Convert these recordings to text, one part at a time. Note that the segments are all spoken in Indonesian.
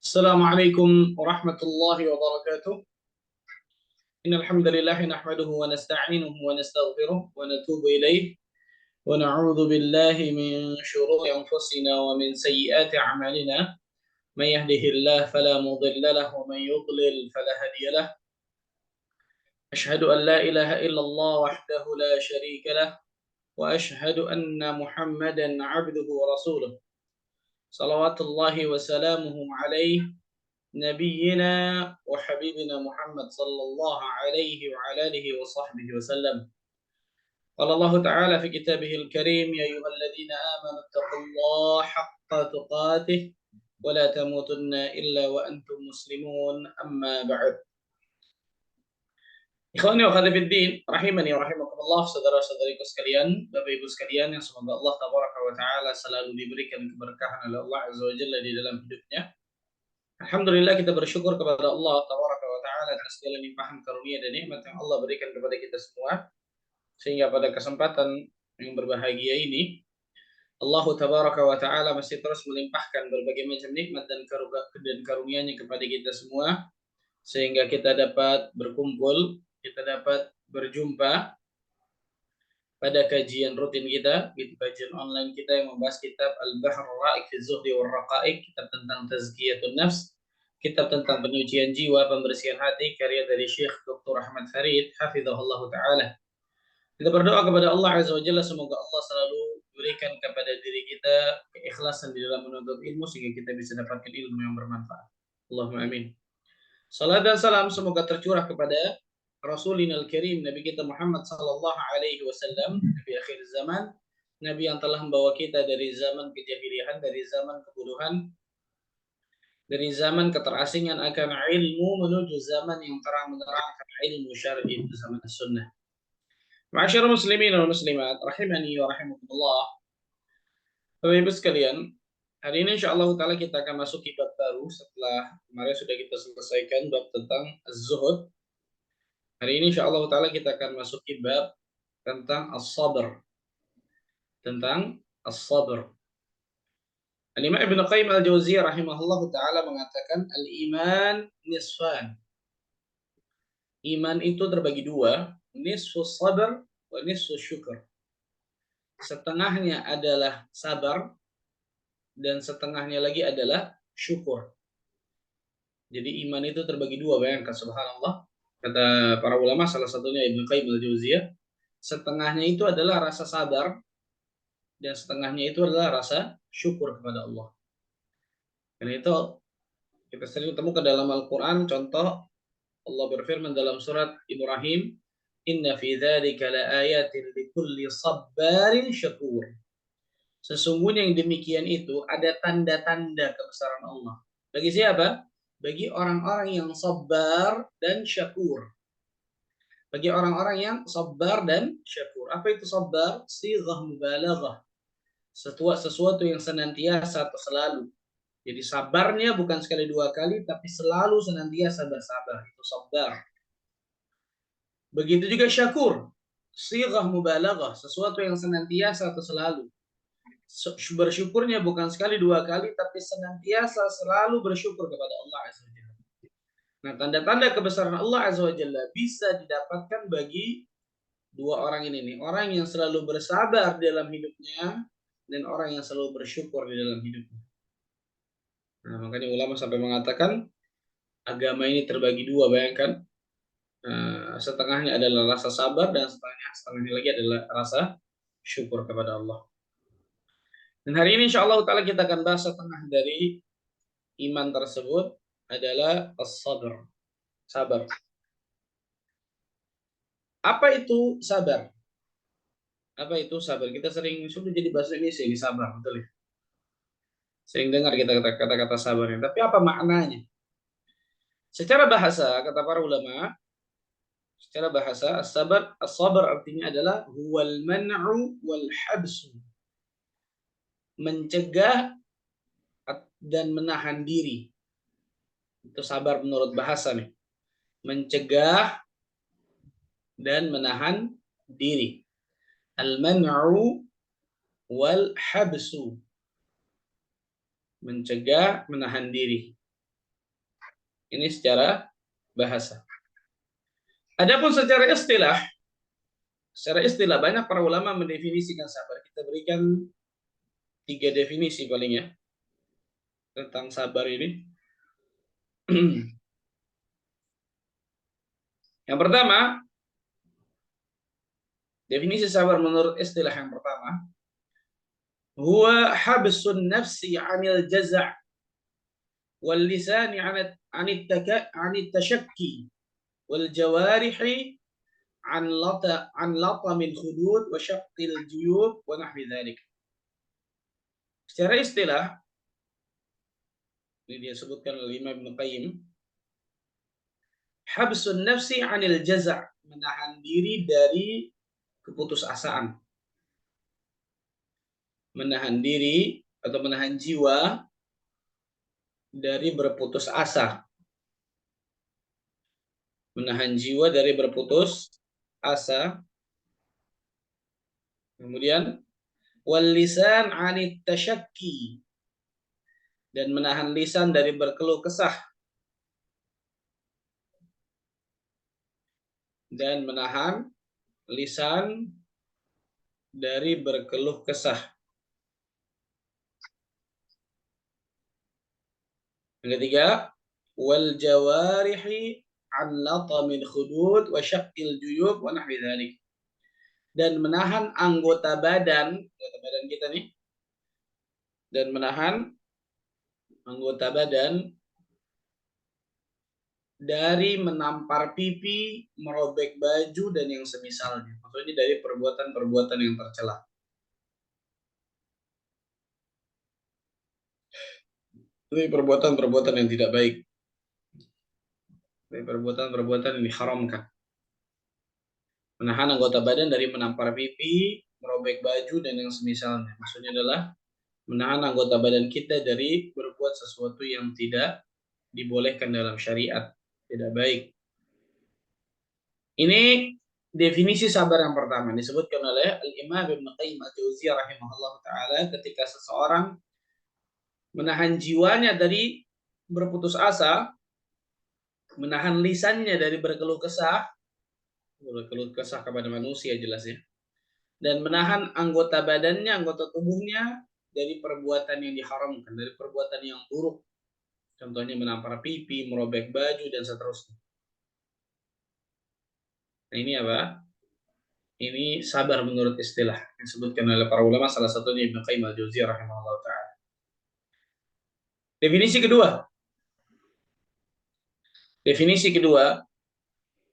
Assalamualaikum warahmatullahi wabarakatuh. Innal hamdalillah nahmaduhu wa nasta'inuhu wa nastaghfiruh wa natubu ilaih wa na'udzu billahi min shururi anfusina wa min sayyiati a'malina. May yahdihillahu fala mudilla lahu wa may yudlil fala hadiya lahu. Ashhadu an la ilaha illallah wahdahu la syarika lahu wa ashhadu anna Muhammadan 'abduhu wa rasuluh. Salawatullahi wa salamuhu alaihi نبينا وحبيبنا محمد صلى الله عليه وعلى آله وصحبه وسلم. قال الله تعالى في كتابه الكريم: يا أيها الذين آمنوا اتقوا الله حق تقاته ولا تموتن إلا وأنتم مسلمون. أما بعد. Ikhwani wa akhwati fiddin, rahimani wa rahimakumullah, saudara-saudariku sekalian, Bapak Ibu sekalian yang semoga Allah tabaraka wa taala selalu diberikan keberkahan oleh Allah azza wa jalla di dalam hidupnya. Alhamdulillah, kita bersyukur kepada Allah tabaraka wa taala atas segala limpahan karunia dan nikmat yang Allah berikan kepada kita semua, sehingga pada kesempatan yang berbahagia ini Allah tabaraka wa taala masih terus melimpahkan berbagai macam nikmat dan karunia-Nya kepada kita semua, sehingga kita dapat berkumpul, kita dapat berjumpa pada kajian rutin kita, di kajian online kita yang membahas kitab Al-Bahr Ar-Ra'iq fi Zuhdi wal Raqa'iq, kitab tentang tazkiyatun nafs, kitab tentang penyucian jiwa, pembersihan hati, karya dari Syekh Dr. Ahmad Farid hafizahullah taala. Kita berdoa kepada Allah azza wa jalla, semoga Allah selalu berikan kepada diri kita keikhlasan di dalam menuntut ilmu sehingga kita bisa dapatkan ilmu yang bermanfaat. Allahumma amin. Salat dan salam semoga tercurah kepada Rasulina al-Karim, Nabi kita Muhammad sallallahu alaihi wasallam, Nabi akhir zaman, Nabi yang telah membawa kita dari zaman kejahilian, dari zaman kebodohan, dari zaman keterasingan akan ilmu menuju zaman yang terang menerangkan ilmu syar'i, itu zaman as-sunnah. Ma'asyiral muslimin wal muslimat rahimani wa rahimakumullah. Bapak Ibu sekalian, hari ini insyaallah taala kita akan masuk bab baru setelah kemarin sudah kita selesaikan bab tentang az-zuhud. Hari ini insyaallah taala kita akan masuk bab tentang as-sabr. Tentang as-sabr. Al-Imam Ibnu Qayyim al-Jauziyah rahimahullahu taala mengatakan al-iman nisfan. Iman itu terbagi dua, nisfus sabr wa nisfus syukur. Setengahnya adalah sabar dan setengahnya lagi adalah syukur. Jadi iman itu terbagi dua, bayangkan subhanallah. Kata para ulama, salah satunya Ibnu Qayyim al-Jauziyah, setengahnya itu adalah rasa sabar dan setengahnya itu adalah rasa syukur kepada Allah. Karena itu kita sering temukan dalam Al-Quran, contoh Allah berfirman dalam surat Ibrahim, inna fi dzalika laayatin likulli sabbarin syakur. Sesungguhnya yang demikian itu ada tanda-tanda kebesaran Allah. Bagi siapa? Bagi orang-orang yang sabar dan syakur. Bagi orang-orang yang sabar dan syakur. Apa itu sabar? Sighah mubalaghah. Sesuatu yang senantiasa atau selalu. Jadi sabarnya bukan sekali dua kali, tapi selalu senantiasa bersabar. Itu sabar. Begitu juga syakur. Sighah mubalaghah. Sesuatu yang senantiasa atau selalu. Bersyukurnya bukan sekali dua kali, tapi senantiasa selalu bersyukur kepada Allah azza wa jalla. Nah, tanda-tanda kebesaran Allah azza wa jalla bisa didapatkan bagi dua orang ini nih. Orang yang selalu bersabar dalam hidupnya dan orang yang selalu bersyukur di dalam hidupnya. Nah, makanya ulama sampai mengatakan agama ini terbagi dua, bayangkan. Setengahnya adalah rasa sabar dan setengahnya lagi adalah rasa syukur kepada Allah. Dan hari ini insyaallah taala kita akan bahas setengah dari iman tersebut adalah as-sabr. Sabar. Apa itu sabar? Apa itu sabar? Kita sering sudah jadi bahasa Indonesia ini sabar, betul ya? Sering dengar kita kata-kata sabarnya. Tapi apa maknanya? Secara bahasa, kata para ulama, secara bahasa as-sabr artinya adalah huwal man'u wal habsu. Mencegah dan menahan diri. Itu sabar menurut bahasa nih. Mencegah dan menahan diri. Al-man'u wal habsu. Mencegah, menahan diri. Ini secara bahasa. Adapun secara istilah banyak para ulama mendefinisikan sabar. Kita berikan 3 definisi paling ya tentang sabar ini. Yang pertama, definisi sabar menurut istilah yang pertama, huwa habsun nafsi 'anil jaza' wal lisani 'anit tashakki wal jawarihi 'an latamil khudud wa syaqqil juyub wa nahwi dzalik. Secara istilah, ini dia sebutkan oleh Imam Ibnu Qayyim, habsun nafsi 'anil jaza', menahan diri dari keputusasaan. Menahan diri atau menahan jiwa dari berputus asa. Menahan jiwa dari berputus asa. Kemudian wal lisan 'anit tasyakki, dan menahan lisan dari berkeluh kesah. Dan menahan lisan dari berkeluh kesah. Yang ketiga, wal jawarihi 'an latamil khudud wa syaqqil juyub wa nahwi dzalik. Dan menahan anggota badan kita nih, dan menahan anggota badan dari menampar pipi, merobek baju, dan yang semisalnya. Maksudnya dari perbuatan-perbuatan yang tercela. Ini perbuatan-perbuatan yang tidak baik. Ini perbuatan-perbuatan yang diharamkan. Menahan anggota badan dari menampar pipi, merobek baju, dan yang semisalnya. Maksudnya adalah menahan anggota badan kita dari berbuat sesuatu yang tidak dibolehkan dalam syariat. Tidak baik. Ini definisi sabar yang pertama disebutkan oleh Al-Imam Ibnu Qayyim Al-Jauziyah rahimahullah taala ketika seseorang menahan jiwanya dari berputus asa, menahan lisannya dari berkeluh kesah kepada manusia jelas ya, dan menahan anggota badannya, anggota tubuhnya dari perbuatan yang diharamkan, dari perbuatan yang buruk. Contohnya menampar pipi, merobek baju, dan seterusnya. Nah ini apa? Ini sabar menurut istilah yang disebutkan oleh para ulama, salah satunya Ibnu Qayyim Al-Jauziyah rahimahullah ta'ala. Definisi kedua.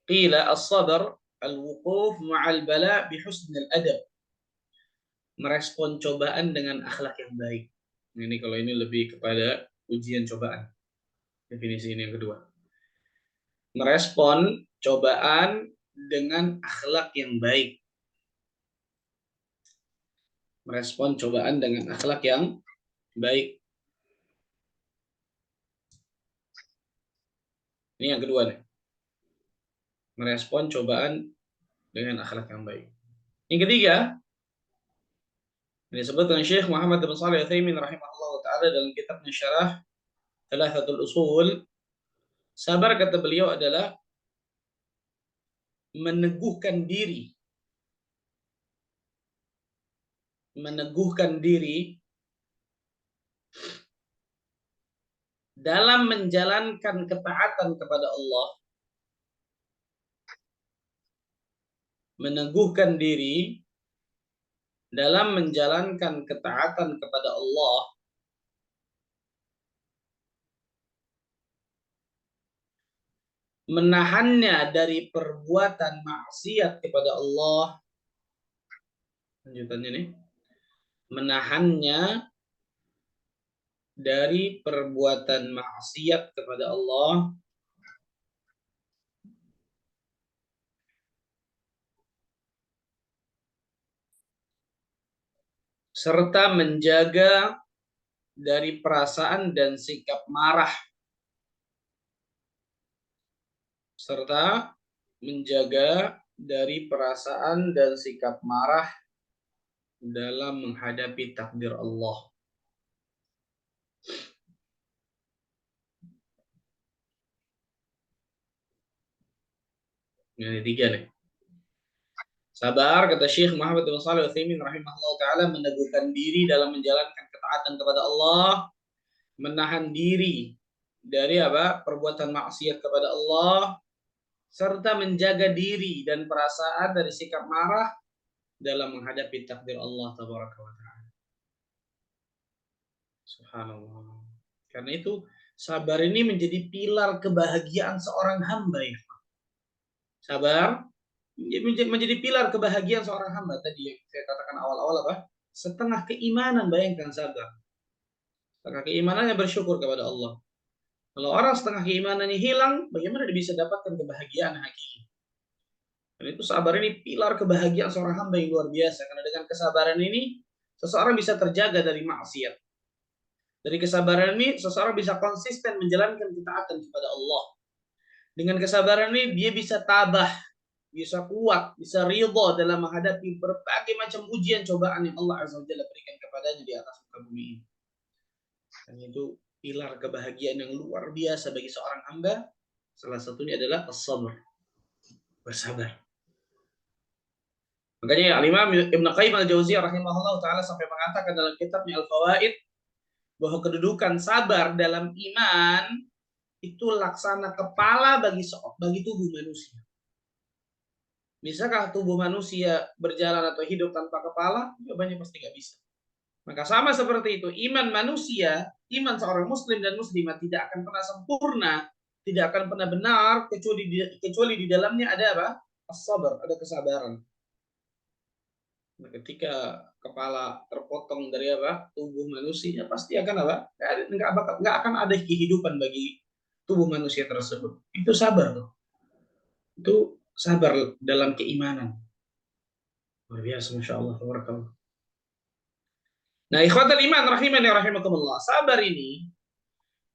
Qila as-sabr al-wuquf ma'al bala' bi husnil adab. Merespon cobaan dengan akhlak yang baik. Ini kalau ini lebih kepada ujian cobaan. Definisi ini yang kedua. Merespon cobaan dengan akhlak yang baik. Merespon cobaan dengan akhlak yang baik. Ini yang kedua nih. Merespon cobaan dengan akhlak yang baik. Yang ketiga, disebut oleh Syekh Muhammad bin Shalih Al-Utsaimin rahimahullah taala dalam kitabnya Syarah Thalathatul Usul. Sabar, kata beliau, adalah meneguhkan diri dalam menjalankan ketaatan kepada Allah, meneguhkan diri dalam menjalankan ketaatan kepada Allah, menahannya dari perbuatan maksiat kepada Allah. Lanjutannya nih, menahannya dari perbuatan maksiat kepada Allah, serta menjaga dari perasaan dan sikap marah, dalam menghadapi takdir Allah. Ini tiga nih. Sabar, kata Syekh Muhammad bin Shalih Al-Utsaimin rahimahullah taala, meneguhkan diri dalam menjalankan ketaatan kepada Allah, menahan diri dari apa? Perbuatan maksiat kepada Allah, serta menjaga diri dan perasaan dari sikap marah dalam menghadapi takdir Allah tabaraka wa taala. Subhanallah. Karena itu sabar ini menjadi pilar kebahagiaan seorang hamba ya. Sabar menjadi pilar kebahagiaan seorang hamba. Tadi yang saya katakan awal-awal apa? Setengah keimanan, bayangkan sabar. Setengah keimanannya bersyukur kepada Allah. Kalau orang setengah keimanannya hilang, bagaimana dia bisa dapatkan kebahagiaan hakiki? Dan itu sabar ini pilar kebahagiaan seorang hamba yang luar biasa. Karena dengan kesabaran ini, seseorang bisa terjaga dari maksiat. Dari kesabaran ini, seseorang bisa konsisten menjalankan ketaatan kepada Allah. Dengan kesabaran ini, dia bisa tabah, bisa kuat, bisa ridho dalam menghadapi berbagai macam ujian cobaan yang Allah Azza wa Jalla berikan kepadanya di atas muka bumi ini. Dan itu pilar kebahagiaan yang luar biasa bagi seorang hamba. Salah satunya adalah as-sabr, bersabar. Makanya Al-Imam Ibn Qayyim Al-Jauziyah rahimahullah taala sampai mengatakan dalam kitabnya Al-Fawaid bahwa kedudukan sabar dalam iman itu laksana kepala bagi tubuh manusia. Bisakah tubuh manusia berjalan atau hidup tanpa kepala? Jawabannya pasti nggak bisa. Maka sama seperti itu, iman manusia, iman seorang muslim dan muslimah tidak akan pernah sempurna, tidak akan pernah benar kecuali di dalamnya ada apa? As-sabar, ada kesabaran. Nah, ketika kepala terpotong dari apa? Tubuh manusia pasti akan apa? Nggak akan ada kehidupan bagi tubuh manusia tersebut. Itu sabar tuh. Itu sabar dalam keimanan. Luar biasa, masya Allah. Nah, ikhwatal iman rahimani rahimakumullah. Sabar ini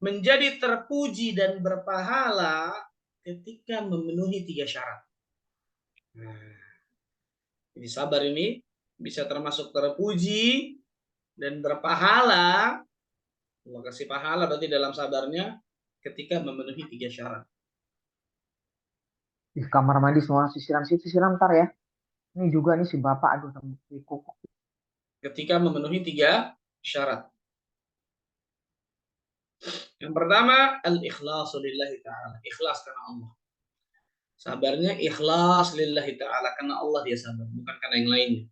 menjadi terpuji dan berpahala ketika memenuhi 3 syarat. Nah, jadi sabar ini bisa termasuk terpuji dan berpahala. Allah kasih pahala berarti dalam sabarnya ketika memenuhi 3 syarat. Di kamar mandi semua sisiran situ siram ntar ya. Ini juga nih si bapak aduh kuku. Ketika memenuhi 3 syarat. Yang pertama, al-ikhlasu lillahi ta'ala. Ikhlas karena Allah. Sabarnya ikhlas lillahi ta'ala. Karena Allah dia sabar. Bukan karena yang lainnya.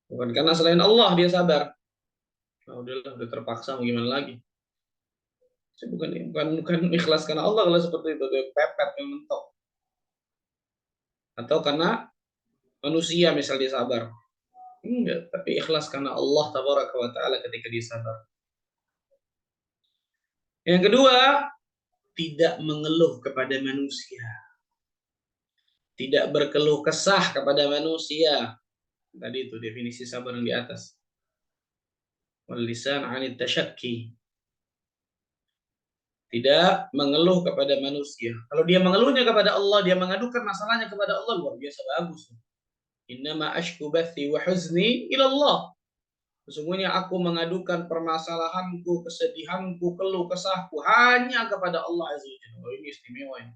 Bukan karena selain Allah dia sabar. Nah, udah terpaksa mau gimana lagi. Saya bukan ikhlas karena Allah kalau seperti itu. Dia pepet yang mentok. Atau karena manusia misal dia sabar. Enggak, tapi ikhlas karena Allah tabaraka wa ta'ala ketika dia sabar. Yang kedua, tidak mengeluh kepada manusia. Tidak berkeluh kesah kepada manusia. Tadi itu definisi sabar yang di atas. Wal lisan 'anit tasyakki. Tidak mengeluh kepada manusia. Kalau dia mengeluhnya kepada Allah, dia mengadukan masalahnya kepada Allah, luar biasa bagus. Innama ashku bathi wa huzni ila Allah. Sesungguhnya aku mengadukan permasalahanku, kesedihanku, keluh kesahku hanya kepada Allah Azza wa Jalla. Oh, ini istimewa ini.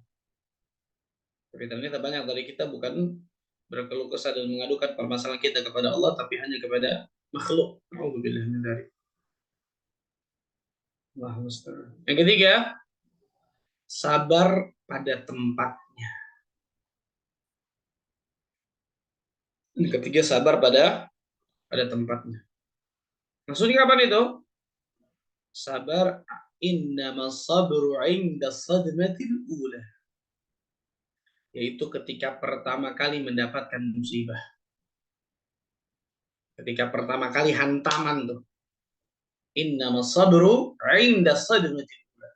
Tapi ternyata banyak dari kita bukan berkeluh kesah dan mengadukan permasalahan kita kepada Allah, tapi hanya kepada makhluk. Alhamdulillah min dzalik. Yang ketiga, sabar pada tempatnya. Yang ketiga, sabar pada tempatnya. Maksudnya kapan itu? Sabar innama sabru 'inda sadmatil ula. Yaitu ketika pertama kali mendapatkan musibah. Ketika pertama kali hantaman tuh. Innama sabru 'inda sadmatil ula.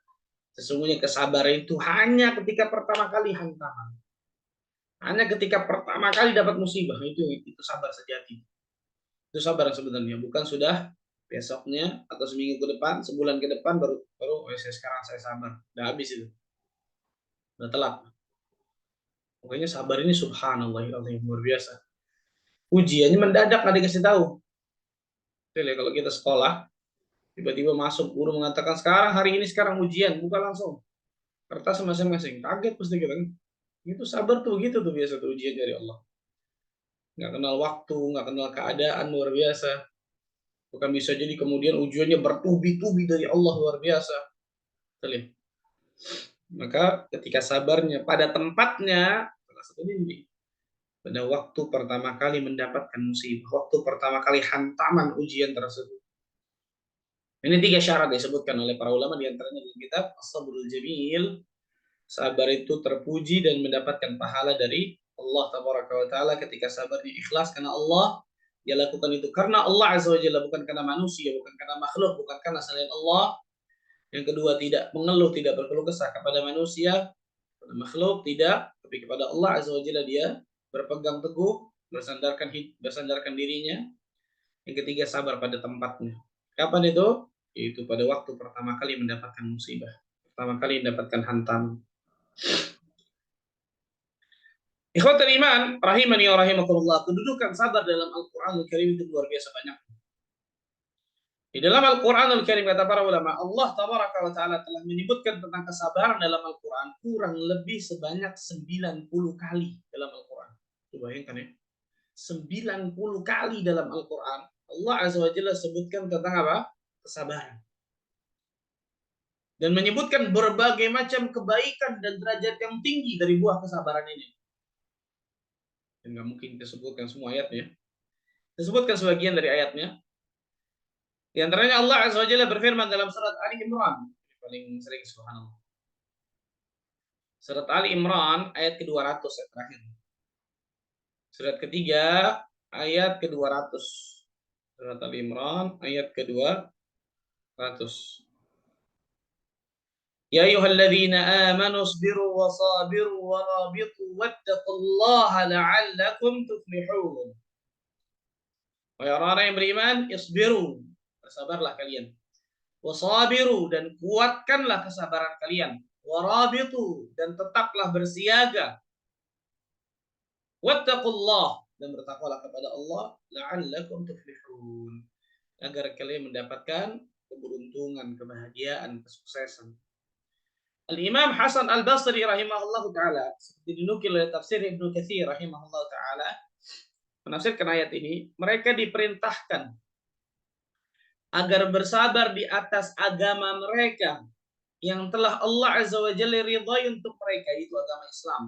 Sesungguhnya kesabaran itu hanya ketika pertama kali hantaman. Hanya ketika pertama kali dapat musibah, itu sabar sejati. Itu sabar sebenarnya, bukan sudah besoknya atau seminggu ke depan, sebulan ke depan baru sekarang saya sabar. Udah habis itu. Udah telat. Pokoknya sabar ini subhanallah luar biasa. Ujiannya mendadak nggak dikasih tahu. Jadi kalau kita sekolah, tiba-tiba masuk guru mengatakan sekarang hari ini sekarang ujian, buka langsung kertas masing-masing. Kaget pasti kita kan. Itu sabar tuh gitu tuh biasa tuh ujian dari Allah. Nggak kenal waktu, nggak kenal keadaan, luar biasa. Bukan bisa jadi kemudian ujiannya bertubi-tubi dari Allah, luar biasa. Lihat. Maka ketika sabarnya pada tempatnya, salah satu ini pada waktu pertama kali mendapatkan musibah, waktu pertama kali hantaman ujian tersebut. Ini 3 syarat disebutkan oleh para ulama di antaranya dalam kitab As-Sabrul Jamil. Sabar itu terpuji dan mendapatkan pahala dari Allah Tabaraka wa Ta'ala ketika sabarnya ikhlas karena Allah. Dia lakukan itu karena Allah Azza wa Jalla, bukan karena manusia, bukan karena makhluk, bukan karena selain Allah. Yang kedua, tidak mengeluh, tidak berkeluh kesah kepada manusia, kepada makhluk, tidak, tapi kepada Allah Azza wa Jalla dia berpegang teguh, bersandarkan dirinya. Yang ketiga, sabar pada tempatnya. Kapan itu? Yaitu pada waktu pertama kali mendapatkan musibah, pertama kali mendapatkan hantam. Ikhwatul iman, rahimani wa rahimakumullah, kedudukan sabar dalam Al-Qur'anul Karim itu luar biasa banyak. Di dalam Al-Qur'anul Karim kata para ulama, Allah Tabaraka wa Ta'ala telah menyebutkan tentang kesabaran dalam Al-Qur'an kurang lebih sebanyak 90 kali dalam Al-Qur'an. Coba bayangkan ya. 90 kali dalam Al-Qur'an Allah Azza wa Jalla sebutkan tentang apa? Kesabaran. Dan menyebutkan berbagai macam kebaikan dan derajat yang tinggi dari buah kesabaran ini. Dan nggak mungkin kita sebutkan semua ayatnya. Disebutkan sebagian dari ayatnya. Di antaranya Allah Azza wa Jalla berfirman dalam surat Ali Imran. Paling sering subhanallah. Surat Ali Imran ayat ke-200 ayat terakhir. Surat ketiga ayat ke-200. Surat Ali Imran ayat ke-200. Ya ayyuhalladzina amanu isbiru wa sabiru wa rabitu wattaqullaha la'allakum tuflihun. Wahai orang-orang yang beriman, isbiru, bersabarlah kalian. Wasabiru, dan kuatkanlah kesabaran kalian. Warabitu, dan tetaplah bersiaga. Wattaqullah, dan bertakwalah kepada Allah, la'allakum tuflihun, agar kalian mendapatkan keberuntungan, kebahagiaan, kesuksesan. Al-Imam Hasan Al-Basri rahimahullah ta'ala, seperti dinukil oleh tafsir Ibnu Katsir rahimahullah ta'ala, menafsirkan ayat ini, mereka diperintahkan agar bersabar di atas agama mereka yang telah Allah Azza wa Jalla ridhai untuk mereka, itu agama Islam.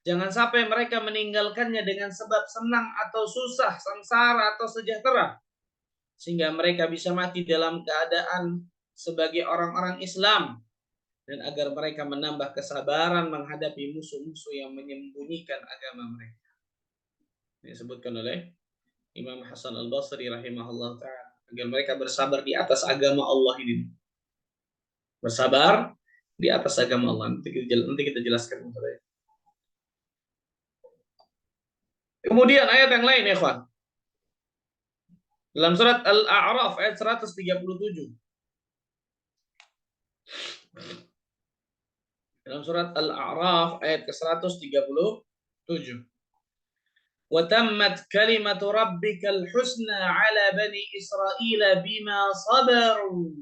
Jangan sampai mereka meninggalkannya dengan sebab senang atau susah, sengsara atau sejahtera, sehingga mereka bisa mati dalam keadaan sebagai orang-orang Islam, dan agar mereka menambah kesabaran menghadapi musuh-musuh yang menyembunyikan agama mereka. Ini disebutkan oleh Imam Hasan Al-Basri rahimahullah ta'ala, agar mereka bersabar di atas agama Allah ini. Bersabar di atas agama Allah. Nanti kita jelaskan. Kemudian ayat yang lain ya kawan. Dalam surat Al-A'raf ayat 137. Dalam surat Al-A'raf ayat ke-137. Wa tammat kalimatu rabbikal husna ala bani Israel bima sabaru.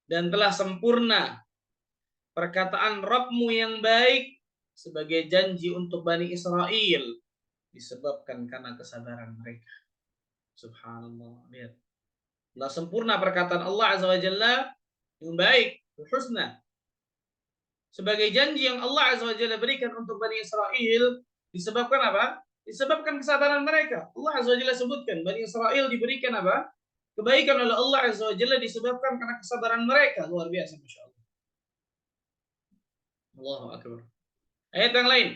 Dan telah sempurna perkataan Rabbmu yang baik sebagai janji untuk Bani Israel disebabkan karena kesabaran mereka. Subhanallah. Lihat. Telah sempurna perkataan Allah Azza wa Jalla yang baik, husna, sebagai janji yang Allah Azza wa Jalla berikan untuk Bani Israel disebabkan apa? Disebabkan kesabaran mereka. Allah Azza wa Jalla sebutkan Bani Israel diberikan apa? Kebaikan oleh Allah Azza wa Jalla disebabkan karena kesabaran mereka. Luar biasa, Masya Allah. Allahu Akbar. Ayat yang lain.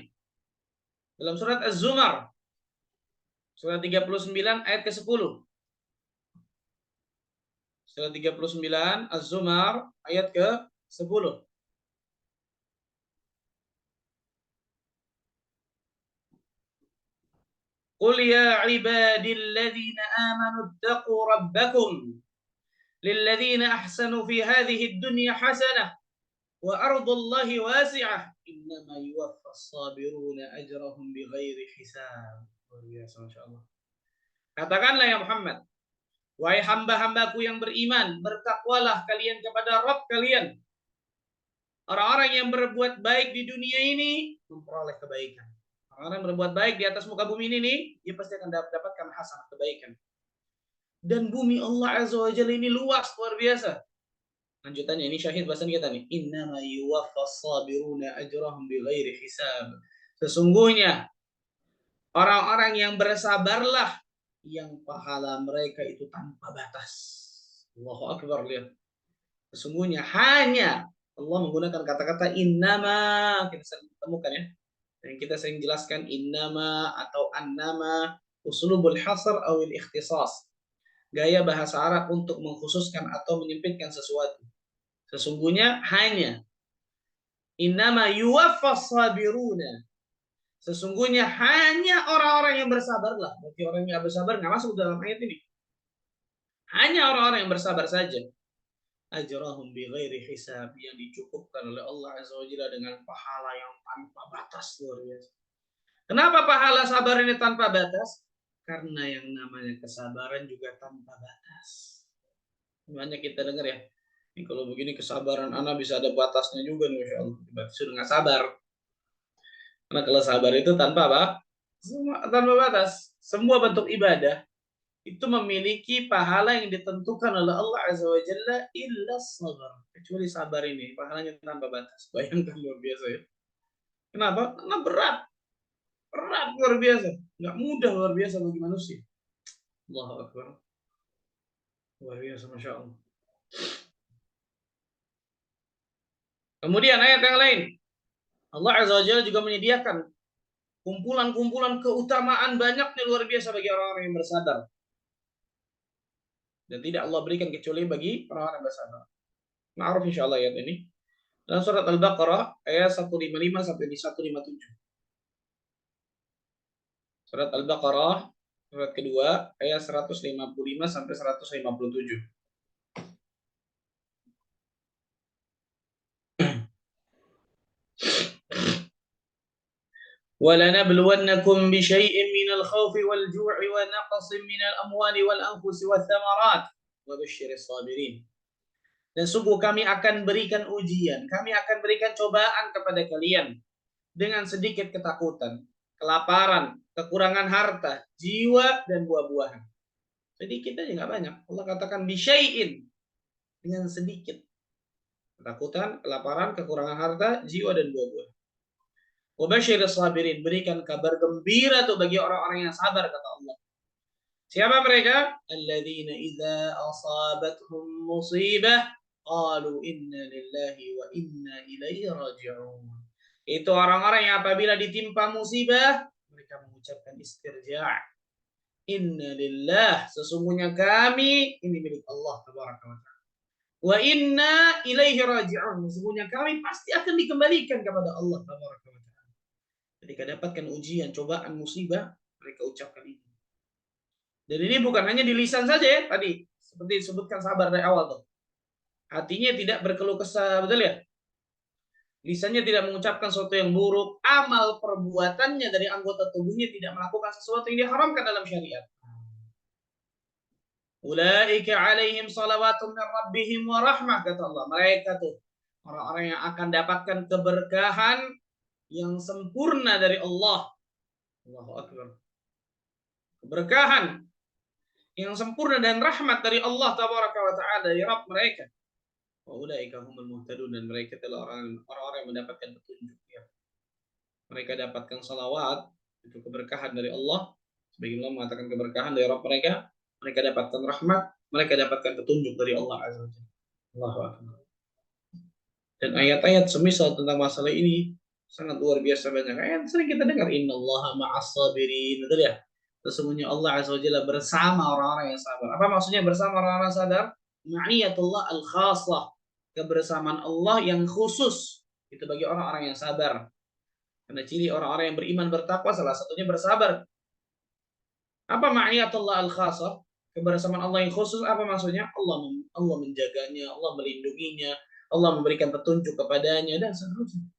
Dalam surat Az-Zumar. Surat 39 ayat ke-10. Surat 39 Az-Zumar ayat ke-10. Qul ya ibadilladzina amanu ittaqu rabbakum lilladzina ahsanu fi hadhihi ad-dunya hasanah wa ardullahi wasi'ah innama yuwaffas sabiruna ajrahum bighairi hisab. Luar biasa, masyaallah. Katakanlah ya Muhammad, wahai hamba-hambaku yang beriman, bertakwalah kalian kepada Rabb kalian. Orang-orang yang berbuat baik di dunia ini memperoleh kebaikan. Orang-orang yang berbuat baik di atas muka bumi ini nih, dia pasti akan dapatkan hasanah, kebaikan. Dan bumi Allah Azza wa Jalla ini luas, luar biasa. Lanjutannya ini syahid bahasan kita nih. Innama yuwaffas sabiruna ajrahum bighairi hisab. Sesungguhnya orang-orang yang bersabarlah yang pahala mereka itu tanpa batas. Allahu Akbar, lihat. Sesungguhnya hanya Allah menggunakan kata-kata innama, kita sering temukan ya. Dan kita sering jelaskan innama atau annama, uslubul hasr awil ikhtisas. Gaya bahasa Arab untuk mengkhususkan atau menyempitkan sesuatu. Sesungguhnya hanya innama yuwaffas sabiruna. Sesungguhnya hanya orang-orang yang bersabarlah. Bagi orang yang bersabar nggak masuk dalam ayat ini. Hanya orang-orang yang bersabar saja. Ajrahum bighairi hisab, yang dicukupkan oleh Allah Azza wa Jalla dengan pahala yang tanpa batas, luar biasa. Kenapa pahala sabar ini tanpa batas? Karena yang namanya kesabaran juga tanpa batas. Banyak kita dengar ya. Ini kalau begini kesabaran anak bisa ada batasnya juga nih, Masya Allah. Berarti sudah nggak sabar. Karena kalau sabar itu tanpa apa? Tanpa batas. Semua bentuk ibadah itu memiliki pahala yang ditentukan oleh Allah Azza wa Jalla illa sabar. Kecuali sabar ini, pahalanya tanpa batas. Bayangkan, luar biasa ya. Kenapa? Karena berat. Berat luar biasa. Nggak mudah, luar biasa bagi manusia. Allahu Akbar. Luar biasa, Masya Allah. Kemudian ayat yang lain. Allah Azza wa Jalla juga menyediakan kumpulan-kumpulan keutamaan banyaknya luar biasa bagi orang-orang yang bersadar. Dan tidak Allah berikan kecuali bagi orang-orang yang bersabar. Ma'ruf insyaallah ayat ini. Dalam surat Al-Baqarah ayat 155 sampai di 157. Surat Al-Baqarah surat kedua ayat 155 sampai 157. وَلَنَبْلُوَنَّكُمْ بِشَيْءٍ مِنَ الْخَوْفِ وَالْجُوعِ وَنَقْصٍ مِنَ الْأَمْوَالِ وَالْأَنْفُسِ وَالثَّمَرَاتِ وَبَشِّرِ الصَّابِرِينَ. Dan sungguh kami akan berikan ujian, kami akan berikan cobaan kepada kalian dengan sedikit ketakutan, kelaparan, kekurangan harta, jiwa, dan buah-buahan. Sedikit aja nggak banyak. Allah katakan bisyai'in, dengan sedikit. Ketakutan, kelaparan, kekurangan harta, jiwa, dan buah-buahan. Wabasyiris sabirin, berikan kabar gembira tuh bagi orang-orang yang sabar, kata Allah. Siapa mereka? Alladzina idza asabathum musibah qalu inna lillahi wa inna ilaihi raji'un. Itu orang-orang yang apabila ditimpa musibah, mereka mengucapkan istirja'. Inna lillah, sesungguhnya kami ini milik Allah tabaraka wa ta'ala. Wa inna ilaihi raji'un, sesungguhnya kami pasti akan dikembalikan kepada Allah tabaraka wa ta'ala. Ketika dapatkan ujian, cobaan, musibah, mereka ucapkan ini. Dan ini bukan hanya di lisan saja ya, tadi seperti disebutkan sabar dari awal tuh. Hatinya tidak berkeluh kesah, betul ya? Lisannya tidak mengucapkan sesuatu yang buruk, amal perbuatannya dari anggota tubuhnya tidak melakukan sesuatu yang diharamkan dalam syariat. Ulaika alaihim salawatun min rabbihim wa rahmah, kata Allah. Mereka tuh orang-orang yang akan dapatkan keberkahan yang sempurna dari Allah. Allahu Akbar. Keberkahan yang sempurna dan rahmat dari Allah tabaraka wa ta'ala, dari Rabb mereka. Wa ulaika humul muhtadun, dan mereka adalah orang-orang yang mendapatkan petunjuk ya. Mereka dapatkan salawat, itu keberkahan dari Allah. Sebagian Allah mengatakan keberkahan dari Rabb mereka. Mereka dapatkan rahmat, mereka dapatkan petunjuk dari Allah Azza wa Jalla. Allahu Akbar. Dan ayat-ayat semisal tentang masalah ini sangat luar biasa banyak. Ayat sering kita dengar innallaha ma'as sabirin, betul ya? Sesungguhnya Allah Azza wa Jalla bersama orang-orang yang sabar. Apa maksudnya bersama orang-orang sabar? Ma'iyatullah al-khassah, kebersamaan Allah yang khusus. Itu bagi orang-orang yang sabar. Karena ciri orang-orang yang beriman bertakwa salah satunya bersabar. Apa ma'iyatullah al-khassah? Kebersamaan Allah yang khusus apa maksudnya? Allah menjaganya, Allah melindunginya, Allah memberikan petunjuk kepadanya dan seterusnya.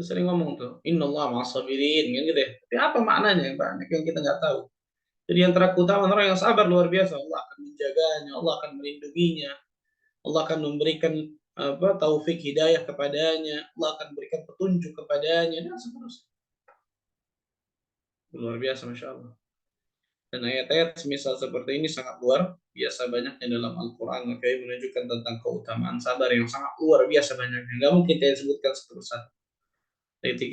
Sering ngomong tuh, innallaha ma'as sabirin, kan gitu ya. Tapi apa maknanya? Banyak yang kita nggak tahu. Jadi yang terutama orang yang sabar luar biasa, Allah akan menjaganya, Allah akan melindunginya, Allah akan memberikan taufik hidayah kepadanya, Allah akan berikan petunjuk kepadanya dan seterusnya. Luar biasa, masya Allah. Dan ayat-ayat semisal seperti ini sangat luar biasa banyaknya dalam Al-Quran. Makanya menunjukkan tentang keutamaan sabar yang sangat luar biasa banyaknya. Nggak mungkin kita sebutkan satu persatu.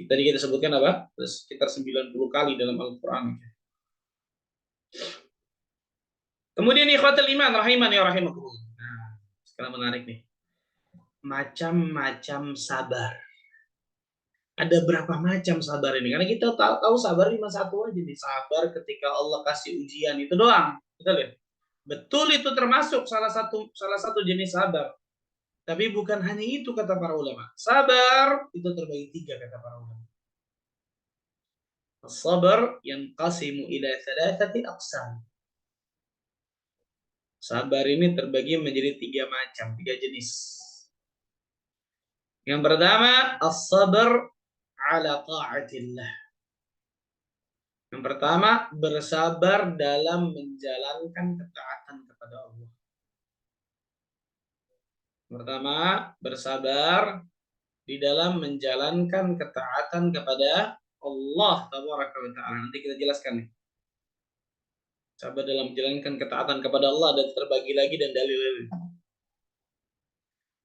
Tadi kita sebutkan apa? Sekitar 90 kali dalam Al-Quran. Kemudian ikhwatul iman rahimani wa rahimakumullah. Nah, sekarang menarik nih. Macam-macam sabar. Ada berapa macam sabar ini? Karena kita tahu sabar cuma satu aja nih. Sabar ketika Allah kasih ujian itu doang. Kita lihat. Betul itu termasuk salah satu jenis sabar. Tapi bukan hanya itu kata para ulama. Sabar itu terbagi tiga kata para ulama. Sabar yang qasimu ila thalathati aqsam. Sabar ini terbagi menjadi tiga macam, tiga jenis. Yang pertama, as-sabr ala ta'atillah. Yang pertama, bersabar dalam menjalankan ketaatan kepada Allah. Pertama, bersabar di dalam menjalankan ketaatan kepada Allah tabaraka wa ta'ala. Nanti kita jelaskan nih. Sabar dalam menjalankan ketaatan kepada Allah dan terbagi lagi dan dalil-dalil.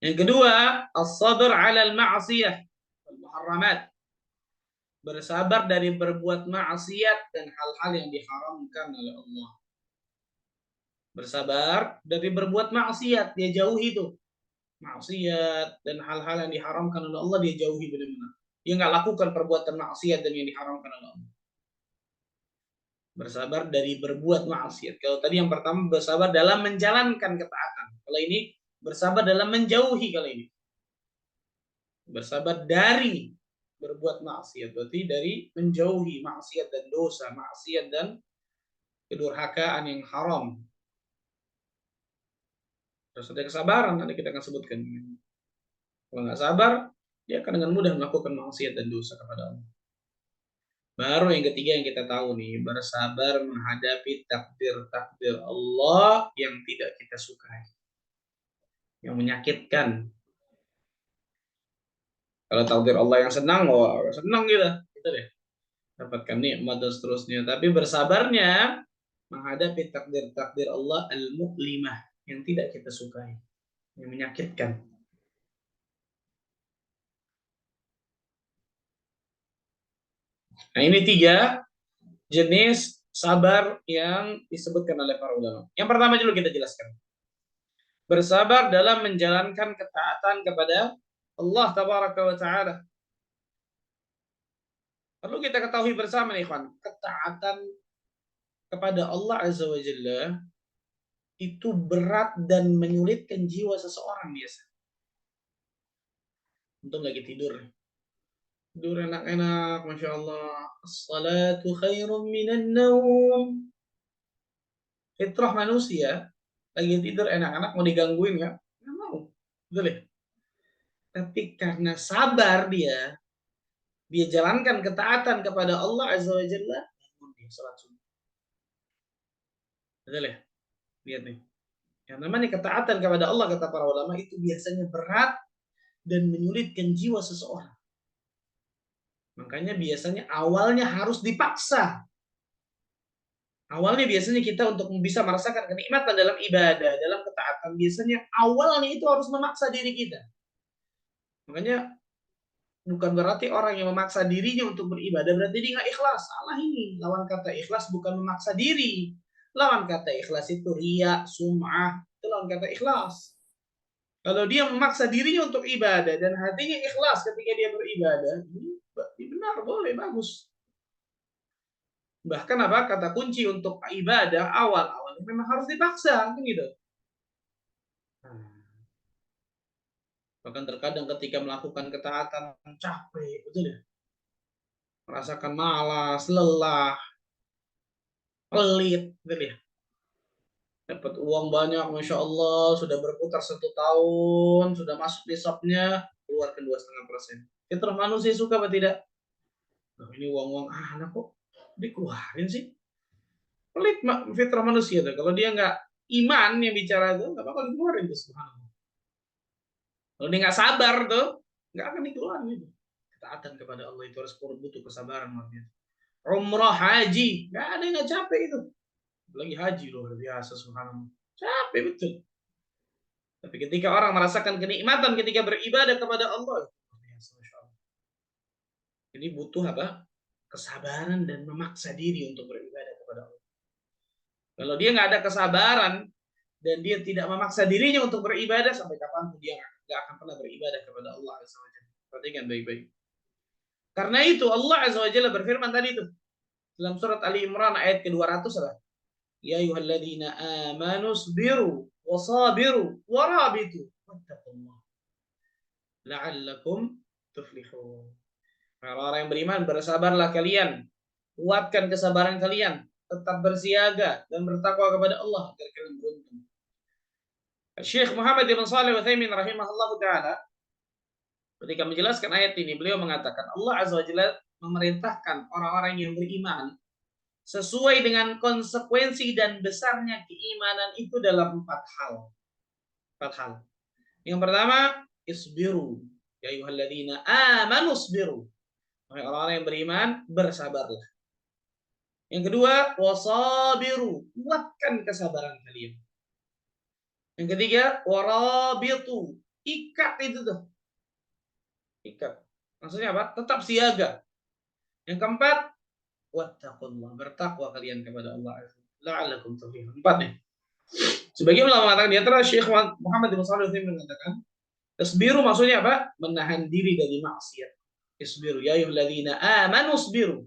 Yang kedua, as-sabr 'ala al-ma'siyah wal muharramat. Bersabar dari berbuat maksiat dan hal-hal yang diharamkan oleh Allah. Bersabar dari berbuat maksiat, dia jauhi itu. Maksiat dan hal-hal yang diharamkan oleh Allah dia jauhi benar-benar. Dia nggak lakukan perbuatan maksiat dan yang diharamkan oleh Allah. Bersabar dari berbuat maksiat. Kalau tadi yang pertama bersabar dalam menjalankan ketaatan. Kalau ini bersabar dalam menjauhi kalau ini. Bersabar dari berbuat maksiat. Berarti dari menjauhi maksiat dan dosa, maksiat dan kedurhakaan yang haram. Terus ada kesabaran, nanti kita akan sebutkan. Kalau nggak sabar, dia akan dengan mudah melakukan maksiat dan dosa kepada Allah. Baru yang ketiga yang kita tahu nih, bersabar menghadapi takdir-takdir Allah yang tidak kita sukai. Yang menyakitkan. Kalau takdir Allah yang senang, wah senang kita. Gitu deh. Dapatkan nikmat dan seterusnya. Tapi bersabarnya menghadapi takdir-takdir Allah al-mu'limah yang tidak kita sukai. Yang menyakitkan. Nah ini tiga jenis sabar yang disebutkan oleh para ulama. Yang pertama dulu kita jelaskan. Bersabar dalam menjalankan ketaatan kepada Allah tabaraka wa ta'ala. Perlu kita ketahui bersama nih, ikhwan, ketaatan kepada Allah azza wa jalla itu berat dan menyulitkan jiwa seseorang biasa. Untung lagi tidur. Tidur enak-enak, Masya Allah. As-salatu khairun minan naum. Fitrah manusia, lagi tidur enak-enak mau digangguin ya? Nggak mau. Betul ya? Tapi karena sabar dia jalankan ketaatan kepada Allah azza wa jalla, dia salat subuh. Betul ya? Lihat nih. Yang namanya ketaatan kepada Allah kata para ulama itu biasanya berat dan menyulitkan jiwa seseorang. Makanya biasanya awalnya harus dipaksa. Awalnya biasanya kita untuk bisa merasakan kenikmatan dalam ibadah, dalam ketaatan, biasanya awalnya itu harus memaksa diri kita. Makanya bukan berarti orang yang memaksa dirinya untuk beribadah berarti dia nggak ikhlas. Salah ini. Lawan kata ikhlas bukan memaksa diri. Lawan kata ikhlas itu riya, sum'ah. Itu lawan kata ikhlas. Kalau dia memaksa dirinya untuk ibadah dan hatinya ikhlas ketika dia beribadah, ini benar, boleh, bagus. Bahkan apa kata kunci untuk ibadah awal-awalnya memang harus dipaksa, kan gitu. Bahkan terkadang ketika melakukan ketaatan capek, betul ya? Merasakan malas, lelah, pelit, betul ya? Dapat uang banyak, Masya Allah, sudah berputar 1 tahun, sudah masuk di shopnya, keluarkan 2,5%. Fitrah manusia suka apa tidak? Nah, ini uang-uang anak kok dikeluarin sih? Pelit fitrah manusia tuh. Kalau dia nggak iman yang bicara itu, nggak bakal dikeluarin tuh, subhanallah. Kalau dia nggak sabar tuh, nggak akan dikeluarin itu. Ketaatan kepada Allah itu harus butuh kesabaran luar biasa. Umrah, haji, nggak ada yang nggak capek itu. Apalagi haji luar biasa, subhanallah. Capek betul. Tapi ketika orang merasakan kenikmatan ketika beribadah kepada Allah, luar biasa, Masya Allah. Jadi butuh apa? Kesabaran dan memaksa diri untuk beribadah kepada Allah. Kalau dia nggak ada kesabaran dan dia tidak memaksa dirinya untuk beribadah, sampai kapanpun dia nggak akan pernah beribadah kepada Allah Azza wa Jalla. Perhatikan baik-baik. Karena itu Allah Azza wa Jalla berfirman tadi itu dalam surat Ali Imran ayat ke-200 adalah ya ayyuhalladzina amanu sabiru wasabiru warabitu wattaqullah la'allakum tuflihun. Orang-orang yang beriman, bersabarlah kalian, kuatkan kesabaran kalian, tetap bersiaga dan bertakwa kepada Allah agar kalian beruntung. Syekh Muhammad bin Shalih Al-Utsaimin rahimahullah taala ketika menjelaskan ayat ini, beliau mengatakan Allah Azza wa Jalla memerintahkan orang-orang yang beriman sesuai dengan konsekuensi dan besarnya keimanan itu dalam 4 hal. 4 hal. Yang pertama, isbiru. Ya ayyuhalladzina amanu isbiru. Orang-orang yang beriman, bersabarlah. Yang kedua, wasabiru. Kuatkan kesabaran kalian. Yang ketiga, warabitu. Ikat itu tuh. Ikat. Maksudnya apa? Tetap siaga. Yang keempat, wattaqullah. Bertakwa kalian kepada Allah. La'allakum tuflihun. 4 nih. Sebagian ulama mengatakan di antara Syekh Muhammad bin Shalih Al-Utsaimin mengatakan, isbiru maksudnya apa? Menahan diri dari maksiat. Isbiru ya ayyuhalladzina amanu isbiru.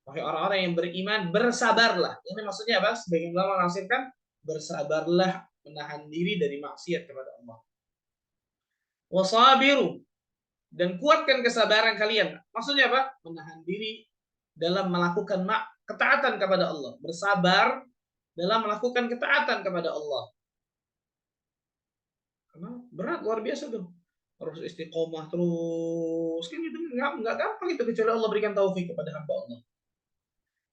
Wahai orang-orang yang beriman, bersabarlah. Ini maksudnya apa? Sebagian ulama menafsirkan bersabarlah, menahan diri dari maksiat kepada Allah. Wasabiru, dan kuatkan kesabaran kalian. Maksudnya apa? Menahan diri dalam melakukan ketaatan kepada Allah. Bersabar dalam melakukan ketaatan kepada Allah. Karena berat, luar biasa tuh. Harus istiqomah terus. Kan itu nggak gampang itu, kecuali Allah berikan taufik kepada hamba Allah.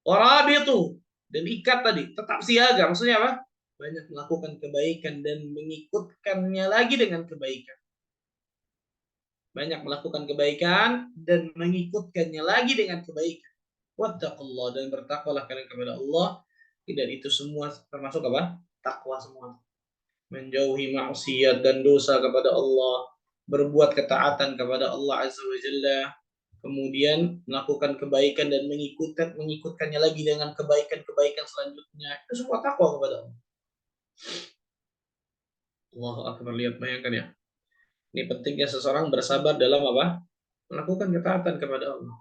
Warabitu, dan ikat tadi, tetap siaga. Maksudnya apa? Banyak melakukan kebaikan dan mengikutkannya lagi dengan kebaikan. Banyak melakukan kebaikan dan mengikutkannya lagi dengan kebaikan. Wattaqullah, dan bertakwalah kalian kepada Allah. Dan itu semua termasuk apa? Takwa semua. Menjauhi maksiat dan dosa kepada Allah, berbuat ketaatan kepada Allah Azza wa Jalla, kemudian melakukan kebaikan dan mengikutkannya lagi dengan kebaikan-kebaikan selanjutnya. Itu semua takwa kepada Allah. Allahu Akbar, lihat, bayangkan ya. Ini pentingnya seseorang bersabar dalam apa? Melakukan ketaatan kepada Allah.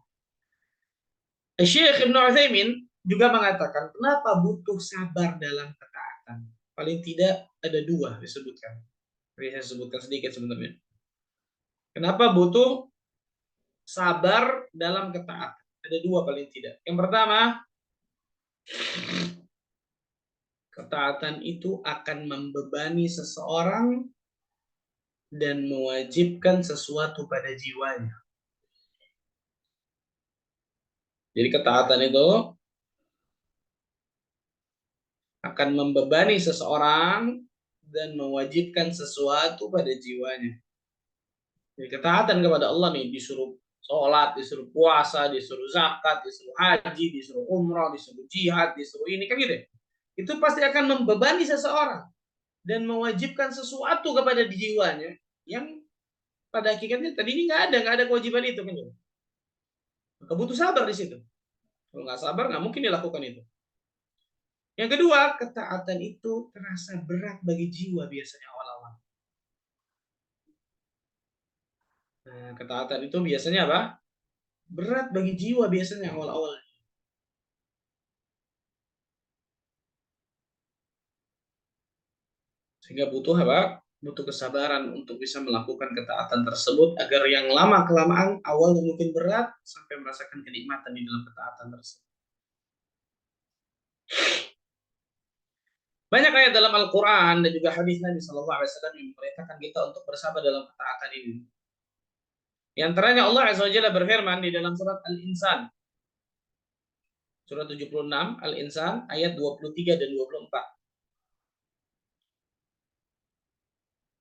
Syekh Ibnu Utsaimin juga mengatakan, kenapa butuh sabar dalam ketaatan? Paling tidak ada 2 disebutkan. Saya sebutkan sedikit sebenarnya. Kenapa butuh sabar dalam ketaatan? Ada 2 paling tidak. Yang pertama, ketaatan itu akan membebani seseorang dan mewajibkan sesuatu pada jiwanya. Jadi ketaatan itu akan membebani seseorang dan mewajibkan sesuatu pada jiwanya. Jadi ketaatan kepada Allah nih, disuruh sholat, disuruh puasa, disuruh zakat, disuruh haji, disuruh umrah, disuruh jihad, disuruh ini, kan gitu. Itu pasti akan membebani seseorang dan mewajibkan sesuatu kepada jiwanya yang pada hakikatnya tadi ini nggak ada kewajiban itu, kan? Maka butuh sabar di situ. Kalau nggak sabar, nggak mungkin dilakukan itu. Yang kedua, ketaatan itu terasa berat bagi jiwa biasanya awal-awal. Nah, ketaatan itu biasanya apa? Berat bagi jiwa biasanya awal-awal. Sehingga butuh apa? Butuh kesabaran untuk bisa melakukan ketaatan tersebut agar yang lama-kelamaan awalnya mungkin berat sampai merasakan kenikmatan di dalam ketaatan tersebut. Banyak ayat dalam Al-Quran dan juga hadis Nabi Sallallahu Alaihi Wasallam yang memerintahkan kita untuk bersabar dalam ketaatan ini. Di antaranya Allah Azza wa Jalla berfirman di dalam surat Al-Insan. Surat 76 Al-Insan ayat 23 dan 24.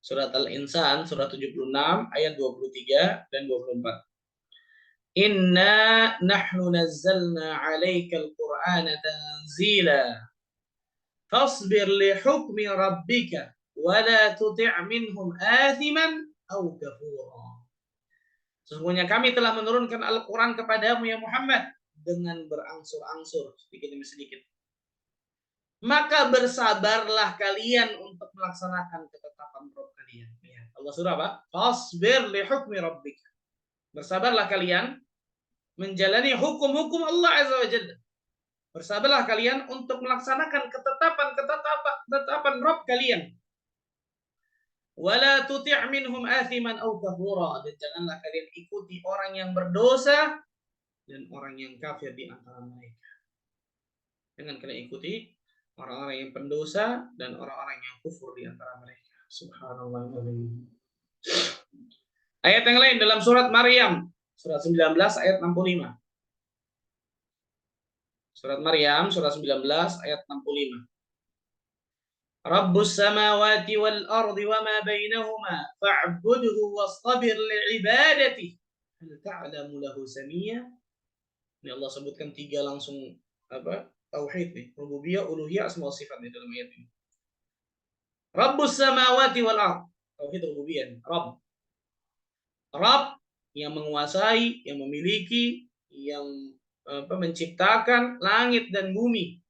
Surat Al-Insan, surat 76, ayat 23 dan 24. Inna nahnu nazzalna 'alaikal Qur'ana tanzila. Fasbir li hukmi rabbika wa la tuti' minhum athiman aw kafura. Sesungguhnya kami telah menurunkan Al-Quran kepadamu ya Muhammad dengan berangsur-angsur, sedikit demi sedikit. Maka bersabarlah kalian untuk melaksanakan ketetapan Rabb kalian. Ya, Allah surah apa? Fasbir li hukmi rabbika. Bersabarlah kalian menjalani hukum-hukum Allah Azza wa Jalla. Bersabarlah kalian untuk melaksanakan ketetapan Rabb kalian. Wala tuti' minhum athiman aw kafura, dan janganlah kalian ikuti orang yang berdosa dan orang yang kafir di antara mereka. Jangan kalian ikuti orang-orang yang pendosa dan orang-orang yang kufur di antara mereka. Subhanallah. Ayat yang lain dalam surat Maryam, surat 19 ayat 65. Surat Maryam, surat 19 ayat 65. Rabbus samawati wal ardi wa ma bainahuma fa'budhu wastabir li'ibadati hal ta'lamu lahu samiyya. Ini Allah sebutkan 3 langsung tauhid nih, rububiyah, uluhiyah, asma wa sifat nih dalam ayat ini. Rabbus samawati wal ardi, tauhid rububiyah. Rabb yang menguasai, yang memiliki, yang menciptakan langit dan bumi.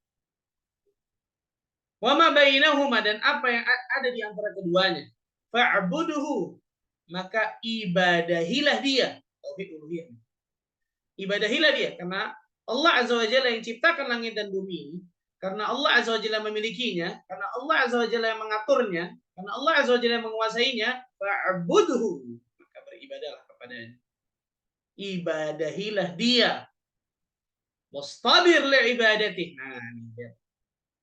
Wa ma bainahuma, dan apa yang ada di antara keduanya. Fa'budhu, maka ibadahilah dia. Tauhid uluhiyah. Ibadahilah dia, karena Allah Azza wa Jalla yang ciptakan langit dan bumi ini, karena Allah Azza wa Jalla memilikinya, karena Allah Azza wa Jalla yang mengaturnya, karena Allah Azza wa Jalla yang menguasainya, fa'budhu, maka beribadahlah kepadanya. Ibadahilah dia. Wastabir li'ibadatihi. Nah, ini dia.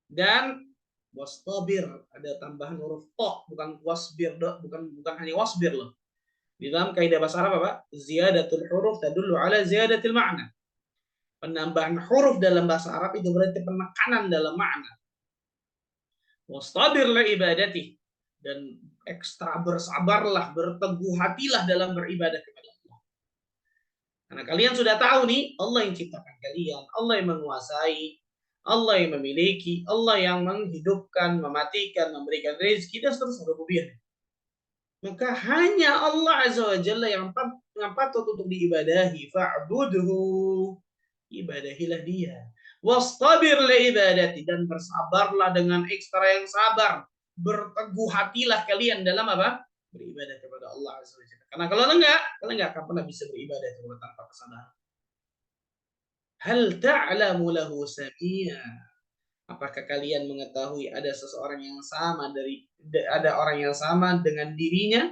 Dan wastabir, ada tambahan huruf to, bukan wasbir, bukan hanya wasbir loh. Di dalam kaidah bahasa Arab apa? Ziyadatul huruf tadullu ala ziyadatil ma'na. Penambahan huruf dalam bahasa Arab itu berarti penekanan dalam makna. Wastabir li ibadati, dan ekstra bersabarlah, berteguh hatilah dalam beribadah kepada Allah. Karena kalian sudah tahu nih, Allah yang ciptakan kalian, Allah yang menguasai, Allah yang memiliki, Allah yang menghidupkan, mematikan, memberikan rezeki, dan seterusnya rububiyah. Maka hanya Allah Azza wa Jalla yang patut untuk diibadahi. Fa'budhu, ibadahilah dia. Wastabir li ibadati, dan bersabarlah dengan ekstra yang sabar. Berteguh hatilah kalian dalam apa? Beribadah kepada Allah Azza wa Jalla. Karena kalau enggak, kalian enggak akan pernah bisa beribadah tanpa kesadaran. Hal ta'lamu lahu samiyya. Apakah kalian mengetahui ada seseorang yang sama ada orang yang sama dengan dirinya,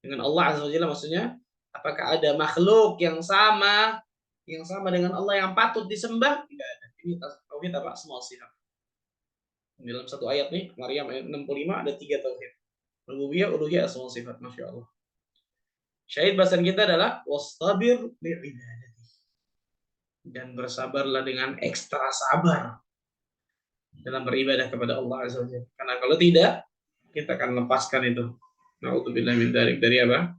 dengan Allah Azza wa Jalla maksudnya? Apakah ada makhluk yang sama dengan Allah yang patut disembah? Tidak ada. Ini tauhid apa? Asma wa sifat. Dalam satu ayat nih, Maryam ayat 65 ada 3 tauhid. Rububiyah, uluhiyah, asma wa sifat. Masya Allah. Syahid bahasan kita adalah wastabir bi'ibadati, dan bersabarlah dengan ekstra sabar dalam beribadah kepada Allah Azza wa Jalla. Karena kalau tidak, kita akan lepaskan itu. Na'udzubillah min dzalik, dari apa?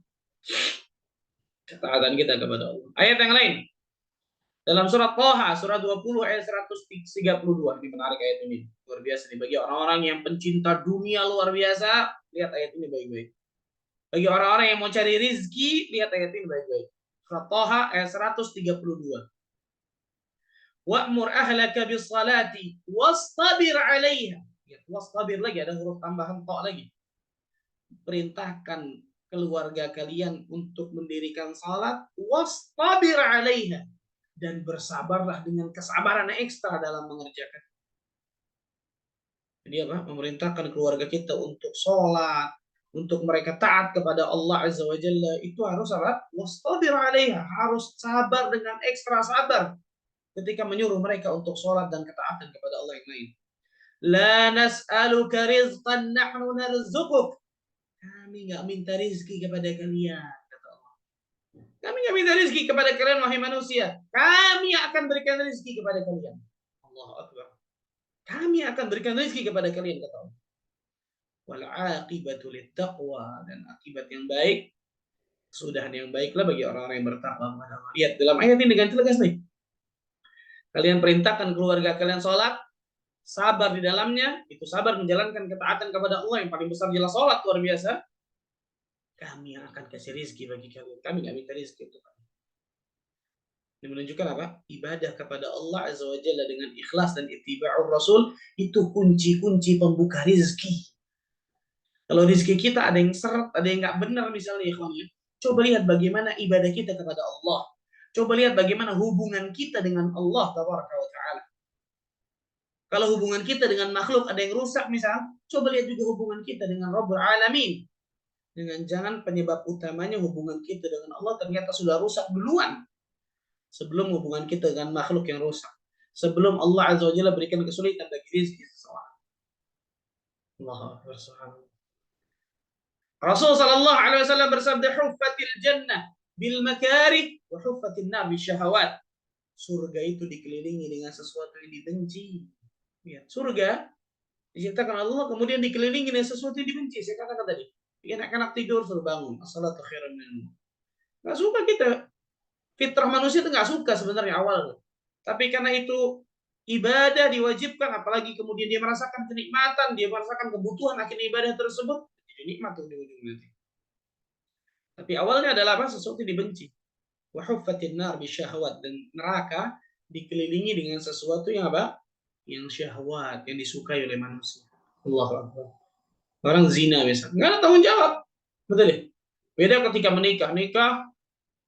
Ketaatan kita kepada Allah. Ayat yang lain. Dalam surat Thaha, surat 20 ayat 132. Ini menarik ayat ini. Luar biasa nih. Bagi orang-orang yang pencinta dunia luar biasa, lihat ayat ini baik-baik. Bagi orang-orang yang mau cari rizki, lihat ayat ini baik-baik. Surat Thaha ayat 132. Wa'mur ahlaka bis salati wastabir 'alaiha. Ya, wastabir lagi, ada huruf tambahan ta lagi. Perintahkan keluarga kalian untuk mendirikan salat, wastabir 'alaiha, dan bersabarlah dengan kesabaran ekstra dalam mengerjakan. Jadi apa? Memerintahkan keluarga kita untuk sholat, untuk mereka taat kepada Allah Azza wa Jalla, itu harus apa? Wastabir 'alaiha, harus sabar dengan ekstra sabar ketika menyuruh mereka untuk sholat dan ketaatan kepada Allah yang lain. La nas'aluka rizqan nahnu narzuquk. Kami enggak minta rezeki kepada kalian, kata Allah. Kami enggak minta rezeki kepada kalian wahai manusia. Kami akan berikan rezeki kepada kalian. Allahu Akbar. Kami akan berikan rezeki kepada kalian, kata Allah. wal aqibatu littaqwa, dan akibat yang baik, kesudahan yang baiklah bagi orang-orang yang bertakwa kepada Allah. Lihat dalam ayat ini dengan tegas nih. Kalian perintahkan keluarga kalian sholat, sabar di dalamnya, itu sabar menjalankan ketaatan kepada Allah yang paling besar jelas sholat, luar biasa. Kami yang akan kasih rizki bagi kalian. Kami nggak minta rizki untuk kalian. Ini menunjukkan apa? Ibadah kepada Allah Azza wa Jalla dengan ikhlas dan ittiba'ur Rasul itu kunci-kunci pembuka rizki. Kalau rizki kita ada yang seret, ada yang nggak benar misalnya, ikhwannya, coba lihat bagaimana ibadah kita kepada Allah. Coba lihat bagaimana hubungan kita dengan Allah Tabaraka wa Ta'ala. Kalau hubungan kita dengan makhluk ada yang rusak misal, coba lihat juga hubungan kita dengan Rabbul Alamin. Dengan jangan penyebab utamanya hubungan kita dengan Allah ternyata sudah rusak duluan. Sebelum hubungan kita dengan makhluk yang rusak. Sebelum Allah Azza wa Jalla berikan kesulitan bagi rizki seseorang. Allahu Akbar, subhanallah. Rasul sallallahu alaihi wasallam bersabda, "Huffatil jannah bil makarih wa huffatin nar bis syahawat." Surga itu dikelilingi dengan sesuatu yang dibenci. Ya, surga diciptakan Allah kemudian dikelilingi dengan sesuatu yang dibenci. Saya katakan tadi, anak-anak tidur suruh bangun. As-salatu khairan minal. Nggak suka kita. Fitrah manusia itu nggak suka sebenarnya awalnya. Tapi karena itu ibadah diwajibkan, apalagi kemudian dia merasakan kenikmatan, dia merasakan kebutuhan akhirnya ibadah tersebut, jadi nikmat tuh di ujung nanti. Tapi awalnya adalah apa? Sesuatu dibenci. Wa huffatin nar bisyahwat, dan neraka dikelilingi dengan sesuatu yang apa? Yang syahwat, yang disukai oleh manusia. Allahu Akbar. Orang zina misalnya, nggak ada tanggung jawab. Betul ya? Beda ketika nikah,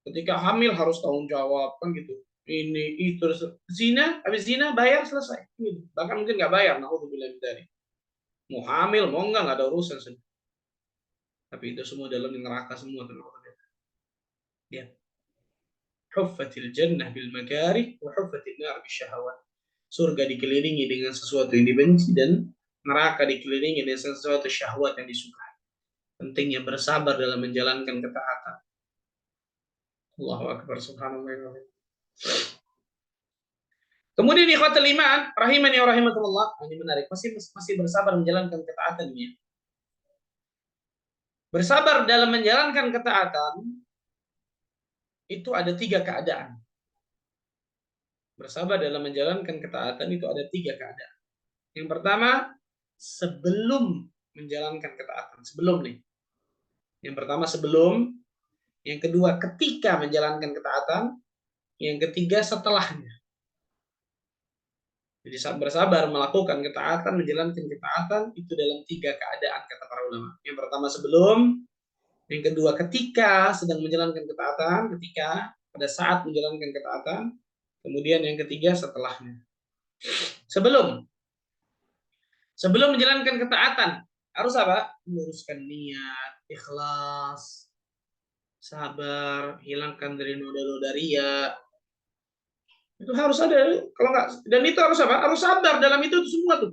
ketika hamil harus tanggung jawab, kan gitu. Ini, itu, zina, habis zina bayar selesai. Gitu. Bahkan mungkin nggak bayar, naudzubillah min dzalik. Mau hamil, mau nggak ada urusan. Tapi itu semua dalam neraka semua. Ya. Huffatil jannah bil makarih wa huffatin nar bisyahawat. Surga dikelilingi dengan sesuatu yang dibenci dan neraka dikelilingi dengan sesuatu syahwat yang disukai. Pentingnya bersabar dalam menjalankan ketaatan. Allahu Akbar, subhanallah. Kemudian ikhwatul iman, rahimani wa rahimakumullah. Ini menarik, masih bersabar menjalankan ketaatan ini. Bersabar dalam menjalankan ketaatan itu ada 3 keadaan. Bersabar dalam menjalankan ketaatan itu ada 3 keadaan. Yang pertama, sebelum menjalankan ketaatan. Sebelum nih. Yang pertama sebelum. Yang kedua ketika menjalankan ketaatan. Yang ketiga setelahnya. Jadi saat bersabar melakukan ketaatan, menjalankan ketaatan, itu dalam 3 keadaan kata para ulama. Yang pertama sebelum. Yang kedua ketika sedang menjalankan ketaatan. Ketika pada saat menjalankan ketaatan. Kemudian yang ketiga setelahnya. Sebelum menjalankan ketaatan, harus apa? Meluruskan niat, ikhlas, sabar, hilangkan dari noda-noda riya. Itu harus ada. Kalau nggak, dan itu harus apa? Harus sabar dalam itu semua tuh.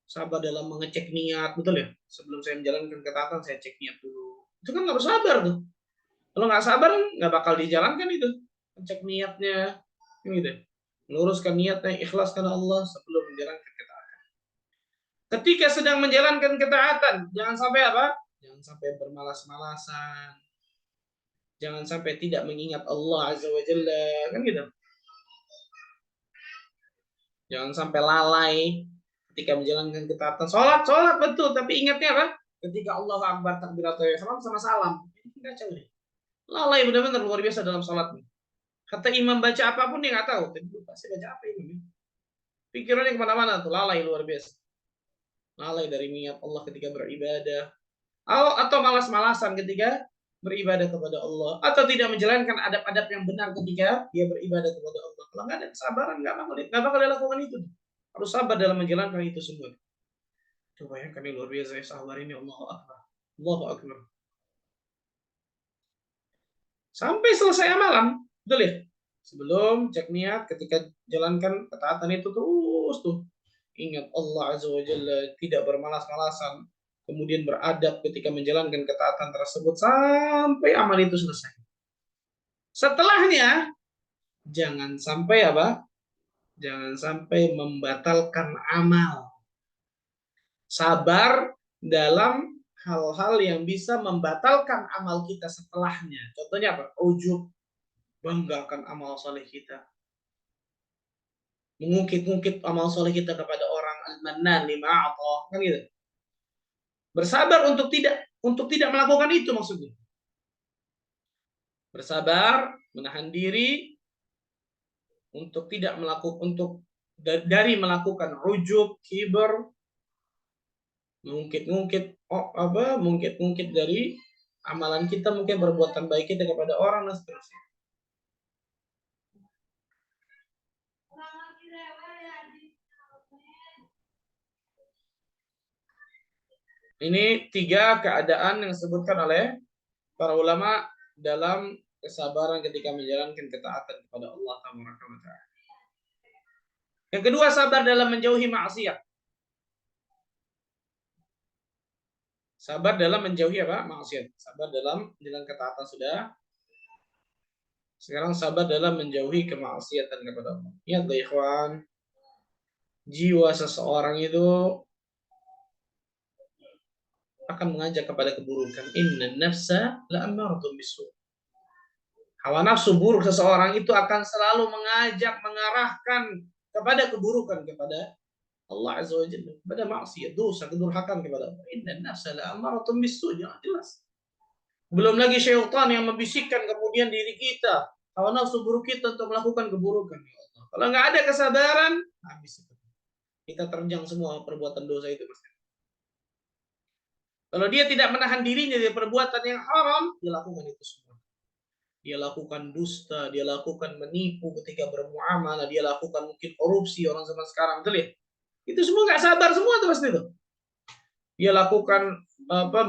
Sabar dalam mengecek niat, betul ya? Sebelum saya menjalankan ketaatan, saya cek niat dulu. Itu kan harus sabar tuh. Kalau nggak sabar, nggak bakal dijalankan itu. Cek niatnya, gitu. Meluruskan niatnya, ikhlaskan Allah sebelum menjalankan ketaatan. Ketika sedang menjalankan ketaatan, jangan sampai apa? Jangan sampai bermalas-malasan. Jangan sampai tidak mengingat Allah Azza wa Jalla, kan gitu. Jangan sampai lalai ketika menjalankan ketaatan. Sholat betul, tapi ingatnya apa? Ketika Allah Akbar takbiratul ihram sama salam. Kacau nih. Lalai benar-benar luar biasa dalam sholat. Kata imam baca apapun dia nggak tahu. Tapi pasti baca apa imam? Pikirannya kemana-mana tuh, lalai luar biasa. Lalai dari niat Allah ketika beribadah. Atau malas-malasan ketika beribadah kepada Allah. Atau tidak menjalankan adab-adab yang benar ketika dia beribadah kepada Allah. Kalau nggak ada kesabaran, nggak bakal dilakukan itu. Harus sabar dalam menjalankan itu semua. Coba ya, kami luar biasa sabar ini. Allahu Akbar. Allahu Akbar. Sampai selesai amalan. Betul ya? Sebelum cek niat, ketika jalankan ketaatan itu terus tuh. Ingat Allah Azza wa Jalla, tidak bermalas-malasan. Kemudian beradab ketika menjalankan ketaatan tersebut sampai amal itu selesai. Setelahnya, jangan sampai apa? Jangan sampai membatalkan amal. Sabar dalam hal-hal yang bisa membatalkan amal kita setelahnya. Contohnya apa? Ujub, bangga akan amal soleh kita. Mengungkit-ungkit amal soleh kita kepada orang, al-mannan lima a'ta, kan gitu. Bersabar untuk tidak melakukan itu maksudnya. Bersabar, menahan diri untuk tidak melakukan dari melakukan ujub, kiber, mungkit-mungkit dari amalan kita, mungkin perbuatan baik kita kepada orang dan seterusnya. Ini 3 keadaan yang disebutkan oleh para ulama dalam kesabaran ketika menjalankan ketaatan kepada Allah Taala. Yang kedua, sabar dalam menjauhi maksiat. Sabar dalam menjauhi apa? Maksiat. Sabar dalam menjalankan ketaatan sudah. Sekarang sabar dalam menjauhi kemaksiatan kepada Allah. Ingat ya ikhwan, jiwa seseorang itu akan mengajak kepada keburukan. Inna nafsa la'ammaratun bisu. Hawa nafsu buruk seseorang itu akan selalu mengajak, mengarahkan kepada keburukan, kepada Allah Azza wa Jalla, kepada maksiat, dosa, kedurhakaan kepada Allah. Inna nafsa la'ammaratun bisu. Jelas. Belum lagi syaitan yang membisikkan kemudian diri kita, hawa nafsu buruk kita untuk melakukan keburukan. Ya Allah. Kalau nggak ada kesabaran, habis itu. Kita terjang semua perbuatan dosa itu. Kalau dia tidak menahan dirinya dari perbuatan yang haram, dia lakukan itu semua. Dia lakukan dusta, dia lakukan menipu ketika bermuamalah, dia lakukan mungkin korupsi orang zaman sekarang, betul ya? Itu semua nggak sabar semua tuh pasti itu. Dia lakukan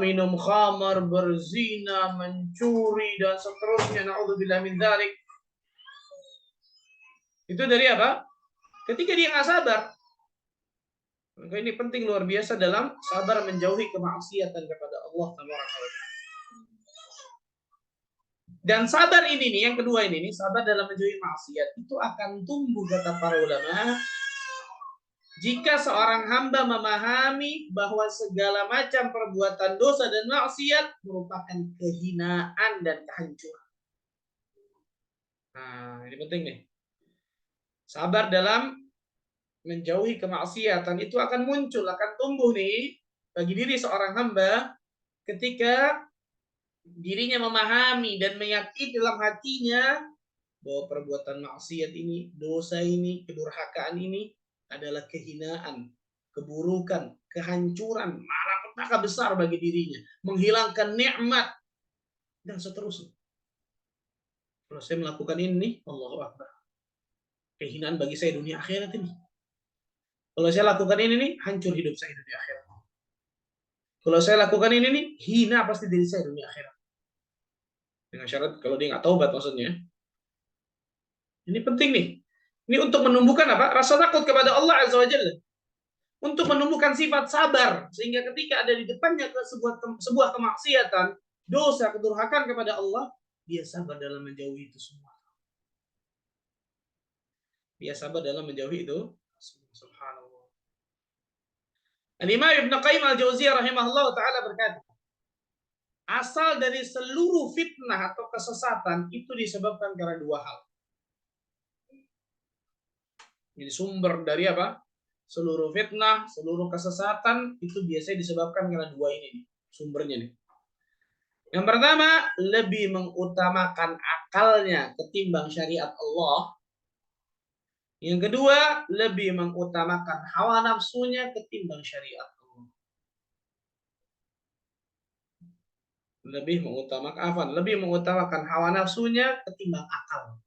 minum khamar, berzina, mencuri dan seterusnya. Naudzubillah min dzalik. Itu dari apa? Ketika dia nggak sabar. Maka ini penting luar biasa dalam sabar menjauhi kemaksiatan kepada Allah Taala. Dan sabar ini nih, yang kedua ini nih, sabar dalam menjauhi maksiat itu akan tumbuh kata para ulama jika seorang hamba memahami bahwa segala macam perbuatan dosa dan maksiat merupakan kehinaan dan kehancuran. Nah, ini penting nih. Sabar dalam menjauhi kemaksiatan itu akan muncul, akan tumbuh nih bagi diri seorang hamba ketika dirinya memahami dan meyakini dalam hatinya bahwa perbuatan maksiat ini, dosa ini, kedurhakaan ini adalah kehinaan, keburukan, kehancuran, malapetaka besar bagi dirinya, menghilangkan nikmat dan seterusnya. Kalau saya melakukan ini, Allahu Akbar, kehinaan bagi saya dunia akhirat ini. Kalau saya lakukan ini nih, hancur hidup saya dunia akhirat. Kalau saya lakukan ini nih, hina pasti diri saya dunia akhirat. Dengan syarat kalau dia nggak taubat maksudnya. Ini penting nih. Ini untuk menumbuhkan apa? Rasa takut kepada Allah Azza wa Jalla. Untuk menumbuhkan sifat sabar. Sehingga ketika ada di depannya sebuah kemaksiatan, dosa, kedurhakaan kepada Allah, dia sabar dalam menjauhi itu semua. Dia sabar dalam menjauhi itu. Subhanallah. Al-Imam Ibn Qayyim al-Jauziyah rahimahullah ta'ala berkata, asal dari seluruh fitnah atau kesesatan itu disebabkan karena 2 hal. Jadi sumber dari apa? Seluruh fitnah, seluruh kesesatan itu biasanya disebabkan karena 2 ini sumbernya nih. Yang pertama, lebih mengutamakan akalnya ketimbang syariat Allah. Yang kedua, lebih mengutamakan hawa nafsunya ketimbang syariat Allah. Lebih mengutamakan hawa nafsunya ketimbang akal.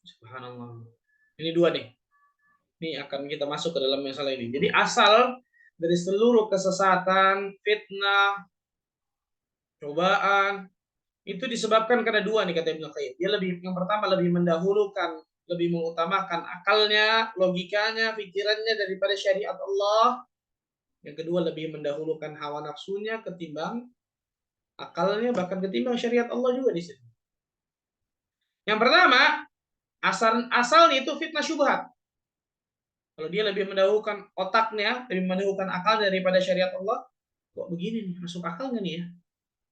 Subhanallah. Ini 2 nih. Ini akan kita masuk ke dalam masalah ini. Jadi asal dari seluruh kesesatan, fitnah, cobaan, itu disebabkan karena 2 nih kata Ibnu Qayyim. Dia yang pertama lebih mendahulukan, lebih mengutamakan akalnya, logikanya, pikirannya daripada syariat Allah. Yang kedua lebih mendahulukan hawa nafsunya ketimbang akalnya, bahkan ketimbang syariat Allah juga di sini. Yang pertama, asalnya itu fitnah syubhat. Kalau dia lebih mendahulukan otaknya, lebih mendahulukan akal daripada syariat Allah, kok begini nih, masuk akal nggak nih ya?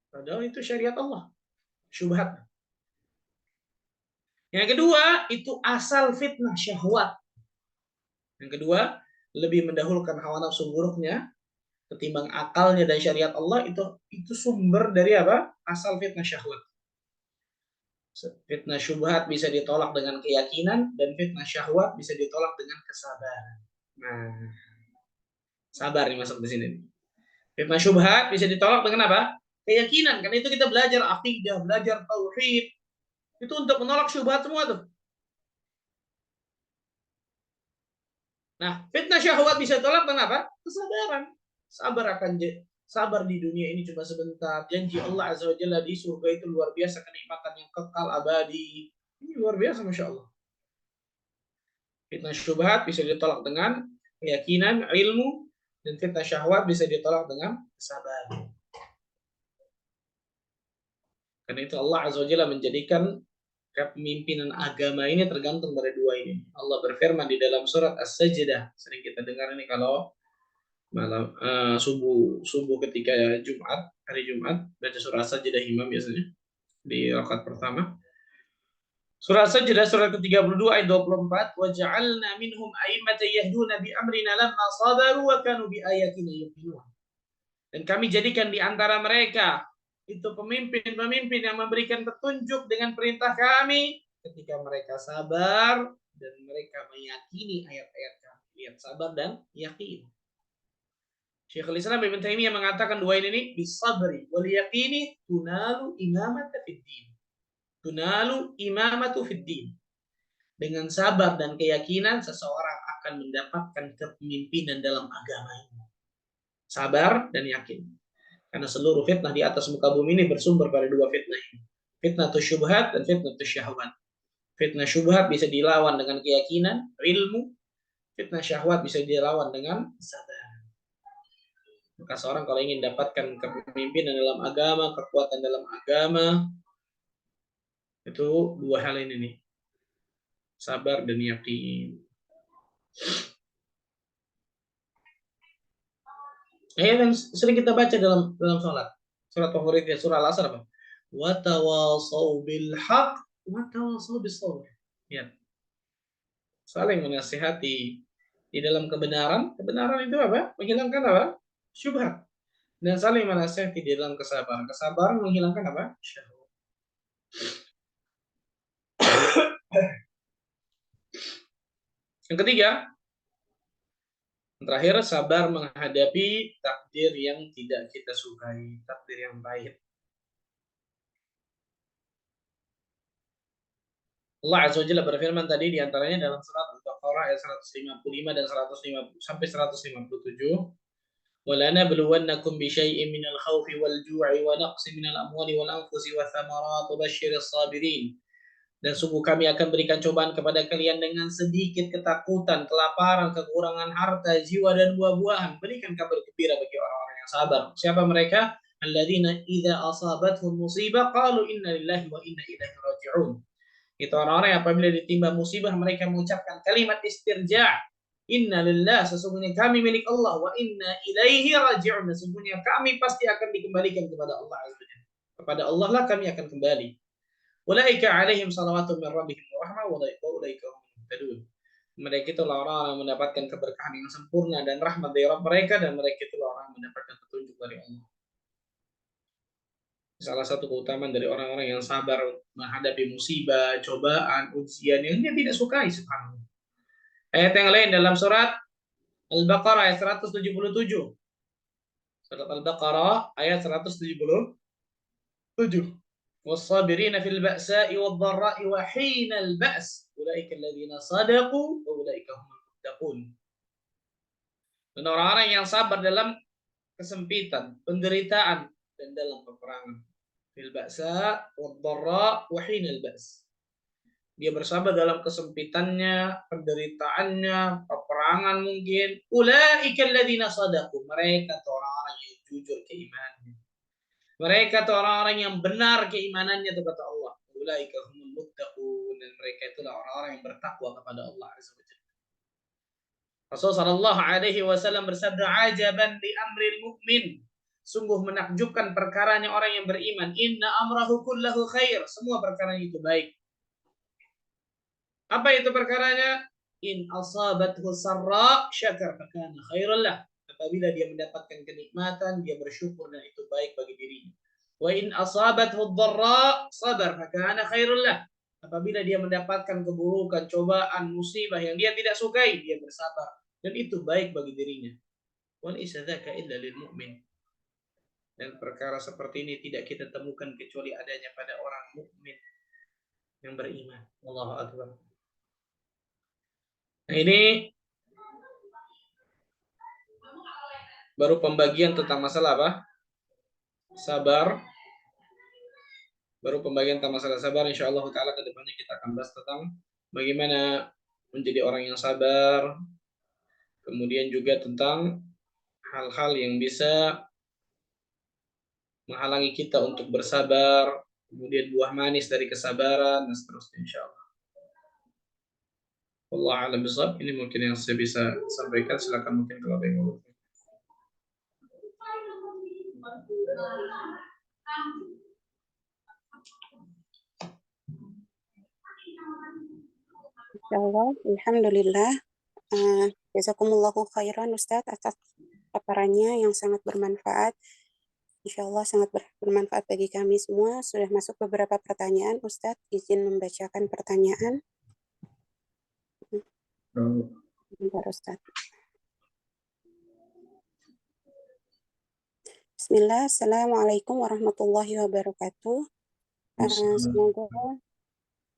Padahal itu syariat Allah, syubhat. Yang kedua, itu asal fitnah syahwat. Yang kedua, lebih mendahulukan hawa nafsu buruknya ketimbang akalnya dan syariat Allah, itu sumber dari apa? Asal fitnah syahwat. Fitnah syubhat bisa ditolak dengan keyakinan dan fitnah syahwat bisa ditolak dengan kesabaran. Nah, sabar nih masuk di sini. Fitnah syubhat bisa ditolak dengan apa? Keyakinan. Karena itu kita belajar akidah, belajar tauhid. Itu untuk menolak syubhat semua tuh. Nah, fitnah syahwat bisa ditolak dengan apa? Kesabaran. Sabar di dunia ini cuma sebentar. Janji Allah Azza wa Jalla di surga itu luar biasa, kenikmatan yang kekal abadi. Ini luar biasa, Masya Allah. Fitnah syubhat bisa ditolak dengan keyakinan, ilmu, dan fitnah syahwat bisa ditolak dengan kesabaran. Karena itu Allah Azza wa Jalla menjadikan kepemimpinan agama ini tergantung dari dua ini. Allah berfirman di dalam surat As-Sajdah. Sering kita dengar ini kalau malam subuh ketika Jumat, hari Jumat, baca surah As-Sajdah imam biasanya di rakaat pertama. Surah As-Sajdah surat ke-32 ayat 24, "Wa ja'alna minhum a'immatan yahduna bi amrina lamma sabaru wa kanu bi ayatina yuqinun." Dan kami jadikan di antara mereka itu pemimpin-pemimpin yang memberikan petunjuk dengan perintah kami ketika mereka sabar dan mereka meyakini ayat-ayat kami. Lihat, sabar dan yakin. Syekhul Islam Ibnu Taimiyah mengatakan dua ini bisabri wal yaqini tunalu imamatu fid din. Tunalu imamatu fid din. Dengan sabar dan keyakinan seseorang akan mendapatkan kepemimpinan dalam agama ini. Sabar dan yakin. Karena seluruh fitnah di atas muka bumi ini bersumber pada dua fitnah ini. Fitnah syubhat dan fitnah syahwat. Fitnah syubhat bisa dilawan dengan keyakinan, ilmu. Fitnah syahwat bisa dilawan dengan sabar. Maka seorang kalau ingin dapatkan kepemimpinan dalam agama, kekuatan dalam agama, itu dua hal ini nih. Sabar dan yakin. Ayat yang sering kita baca dalam sholat. Surat favoritnya surah Al-Asr apa? Wa tawasau bil haq wa tawasau bis sabr. Ya. Saling menasihati di dalam kebenaran. Kebenaran itu apa? Menghilangkan apa? Syubhat. Dan saling menasihati di dalam kesabaran. Kesabaran menghilangkan apa? Syahwat. Yang ketiga, terakhir, sabar menghadapi takdir yang tidak kita sukai, takdir yang pahit. Allah Azza wa Jalla berfirman tadi di antaranya dalam surat Al-Baqarah ayat 155 dan 150 sampai 157. وَلَنَبْلُوَنَّكُمْ بِشَيْءٍ مِنَ الْخَوْفِ وَالْجُوعِ وَنَقْصٍ مِنَ الْأَمْوَالِ وَالْأَنْفُسِ وَالثَّمَرَاتِ وَبَشِّرِ الصَّابِرِينَ. Dan sungguh kami akan berikan cobaan kepada kalian dengan sedikit ketakutan, kelaparan, kekurangan harta, jiwa dan buah-buahan. Berikan kabar gembira bagi orang-orang yang sabar. Siapa mereka? Alladzina idza asabathum musibah qalu inna lillahi wa inna ilaihi raji'un. Itu orang-orang yang apabila ditimpa musibah mereka mengucapkan kalimat istirja'. Inna lillah, sesungguhnya kami milik Allah, wa inna ilaihi raji'un, sesungguhnya kami pasti akan dikembalikan kepada Allah Azza wa Jalla. Kepada Allah lah kami akan kembali. Ulaika alaihim salawatun min rabbihim wa rahmah wa ulaika humul muhtadun. Mereka itulah orang yang mendapatkan keberkahan yang sempurna dan rahmat dari Rabb mereka, dan mereka itulah orang yang mendapatkan petunjuk dari Allah. Salah satu keutamaan dari orang-orang yang sabar menghadapi musibah, cobaan, ujian yang dia tidak sukai, subhanallah. Ayat yang lain dalam surat Al-Baqarah ayat 177. Surat Al-Baqarah ayat 177. Was-sabirina fil ba'sa'i wad-dharra'i wa hinal ba's. Ulaika alladziina shadaqu wa ulaika humul muttaqun. Dan orang-orang yang sabar dalam kesempitan, penderitaan, dan dalam peperangan. Fil ba'sa' wad-dharra' wa hinal ba's. Dia bersabar dalam kesempitannya, penderitaannya, peperangan mungkin. Ulaika alladziina shadaqu. Mereka orang-orang yang jujur keimanannya. Mereka itu orang-orang yang benar keimanannya, itu kata Allah. Ulaika humul muttaqun, dan mereka itulah orang-orang yang bertakwa kepada Allah Azza wa Jalla. Rasulullah Shallallahu Alaihi Wasallam bersabda, "Ajaban li amril mu'min." Sungguh menakjubkan perkaranya orang yang beriman. Inna amrahu kullahu khair. Semua perkara itu baik. Apa itu perkaranya? In asabathu sarra syakar fakana khairul lah. Apabila dia mendapatkan kenikmatan, dia bersyukur dan itu baik bagi dirinya. Wa in asabathu dharra sabar fakana khairul lah. Apabila dia mendapatkan keburukan, cobaan, musibah yang dia tidak sukai, dia bersabar dan itu baik bagi dirinya. Wal isadzaka illa lil mu'min. Dan perkara seperti ini tidak kita temukan kecuali adanya pada orang mukmin yang beriman. Allahu akbar. Nah, ini baru pembagian tentang masalah apa? Sabar. Baru pembagian tentang masalah sabar. Insyaallah taala ke depannya kita akan bahas tentang bagaimana menjadi orang yang sabar. Kemudian juga tentang hal-hal yang bisa menghalangi kita untuk bersabar, kemudian buah manis dari kesabaran dan seterusnya insyaallah. Wallahu a'lam bishawab. Ini mungkin yang saya bisa sampaikan. Silakan mungkin kalau ada yang mau. Insyaallah, alhamdulillah. Jazakumullahu khairan Ustadz atas paparannya yang sangat bermanfaat. Insyaallah sangat bermanfaat bagi kami semua. Sudah masuk beberapa pertanyaan, Ustadz. Izin membacakan pertanyaan. Bentar, Ustadz. Bismillah, Assalamualaikum warahmatullahi wabarakatuh. Semoga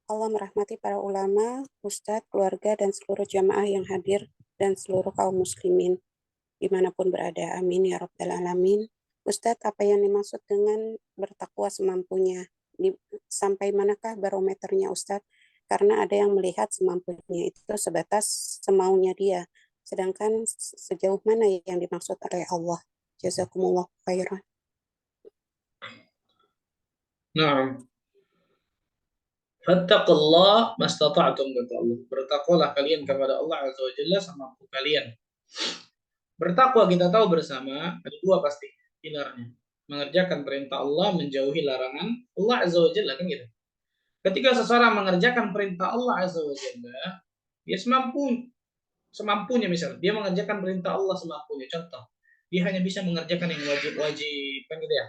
Allah merahmati para ulama, ustadz, keluarga, dan seluruh jamaah yang hadir, dan seluruh kaum muslimin, dimanapun berada. Amin, ya Rabbal Alamin. Ustadz, apa yang dimaksud dengan bertakwa semampunya? Sampai manakah barometernya, Ustadz? Karena ada yang melihat semampunya itu sebatas semaunya dia. Sedangkan sejauh mana yang dimaksud oleh Allah? Jazakumullah khairan. Nah, fattaqullah mastata'tum kata Allah. Bertakwalah kalian kepada Allah Azza wa Jalla semampu kalian. Bertakwa kita tahu bersama ada dua pasti pilarnya. Mengerjakan perintah Allah, menjauhi larangan Allah Azza wa Jalla, kan gitu. Ketika seseorang mengerjakan perintah Allah Azza wa Jalla, dia semampunya misalnya. Dia mengerjakan perintah Allah semampunya. Contoh, dia hanya bisa mengerjakan yang wajib-wajib, kan gitu ya.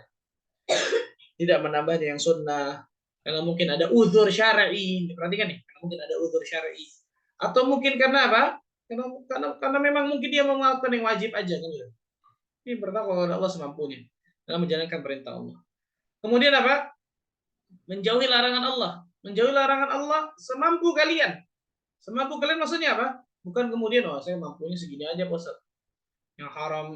Tidak menambahnya yang sunnah. Karena mungkin ada uzur syar'i. Perhatikan nih, karena mungkin ada uzur syar'i. Atau mungkin karena apa? Karena memang mungkin dia melakukan yang wajib aja, kan gitu. Ini bertakwa kepada Allah semampunya dalam menjalankan perintah Allah. Kemudian apa? Menjauhi larangan Allah. Menjauhi larangan Allah semampu kalian. Semampu kalian maksudnya apa? Bukan kemudian, oh saya mampunya segini aja, Ustaz. Yang haram,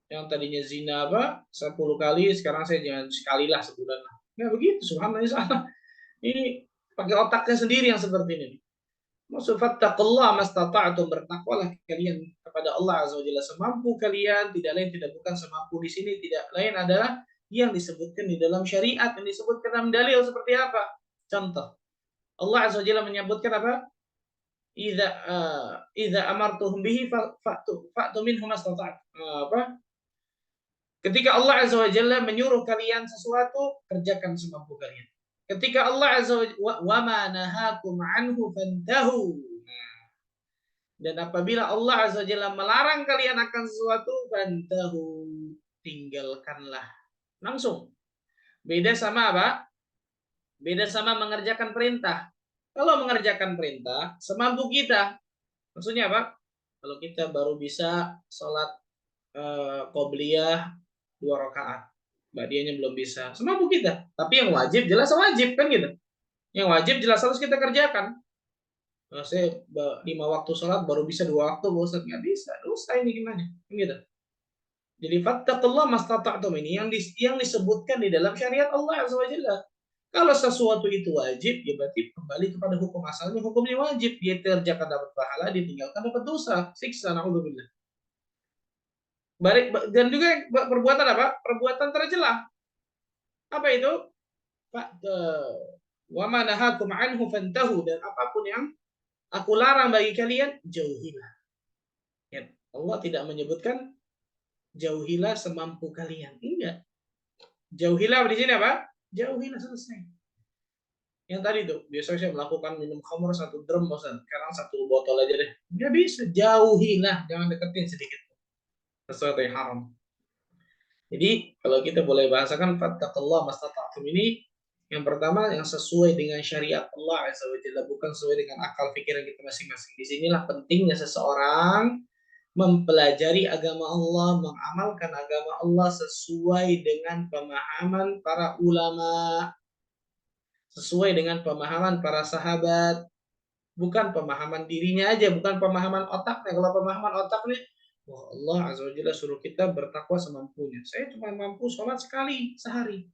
yang tadinya zina 10 kali, sekarang saya jangan sekali lah sebulan lah. Ya begitu, subhanallah. Ini pakai otaknya sendiri yang seperti ini. Maksud fattaqullah mastata'tum, bertakwalah kalian kepada Allah Azza wa Jalla semampu kalian, tidak lain tidak bukan semampu di sini tidak lain adalah yang disebutkan di dalam syariat, yang disebutkan dalam dalil seperti apa? Contoh, Allah Azza wa Jalla menyebutkan apa? Idza amartuhum bihi fa'tu minhu mastata'tum. Apa? Ketika Allah Azza wa Jalla menyuruh kalian sesuatu, kerjakan semampu kalian. Ketika Allah Azza wa ma nahakum anhu fantahu. Dan apabila Allah Azza wa Jalla melarang kalian akan sesuatu, fantahu, tinggalkanlah. Langsung. Beda sama apa? Beda sama mengerjakan perintah. Kalau mengerjakan perintah, semampu kita. Maksudnya apa? Kalau kita baru bisa sholat qobliyah 2 rakaat. Badiahnya belum bisa. Semampu kita. Tapi yang wajib jelas wajib, kan gitu. Yang wajib jelas harus kita kerjakan. Nah, saya 5 waktu sholat baru bisa 2 waktu, Ustaz nggak bisa. Dosa ini gimana? Gitu. Jadi fattaqullah mastata'tum ini yang disebutkan di dalam syariat Allah Azza wa Jalla. Kalau sesuatu itu wajib, ya berarti kembali kepada hukum asalnya, hukumnya wajib. Dia kerjakan dapat pahala, ditinggalkan dapat dosa, siksa, naudzubillah. Dan juga perbuatan apa? Perbuatan tercela. Apa itu? Wa ma nahakum anhu fantahu, dan apapun yang aku larang bagi kalian, jauhilah. Allah tidak menyebutkan jauhilah semampu kalian. Enggak. Jauhilah di sini apa? Jauhilah, selesai. Yang tadi tuh, biasanya saya melakukan minum khamr 1 drum, sekarang 1 botol aja deh. Nggak bisa, jauhilah, jangan deketin sedikit. Sesuatu yang haram. Jadi, kalau kita boleh bahasakan fattaqullah mastata'tum ini, yang pertama yang sesuai dengan syariat Allah Azza wa Jalla, bukan sesuai dengan akal pikiran kita masing-masing. Disinilah pentingnya seseorang mempelajari agama Allah, mengamalkan agama Allah sesuai dengan pemahaman para ulama, sesuai dengan pemahaman para sahabat, bukan pemahaman dirinya aja, bukan pemahaman otaknya. Kalau pemahaman otaknya, wah Allah Azza wa Jalla suruh kita bertakwa semampunya. Saya cuma mampu sholat sekali sehari.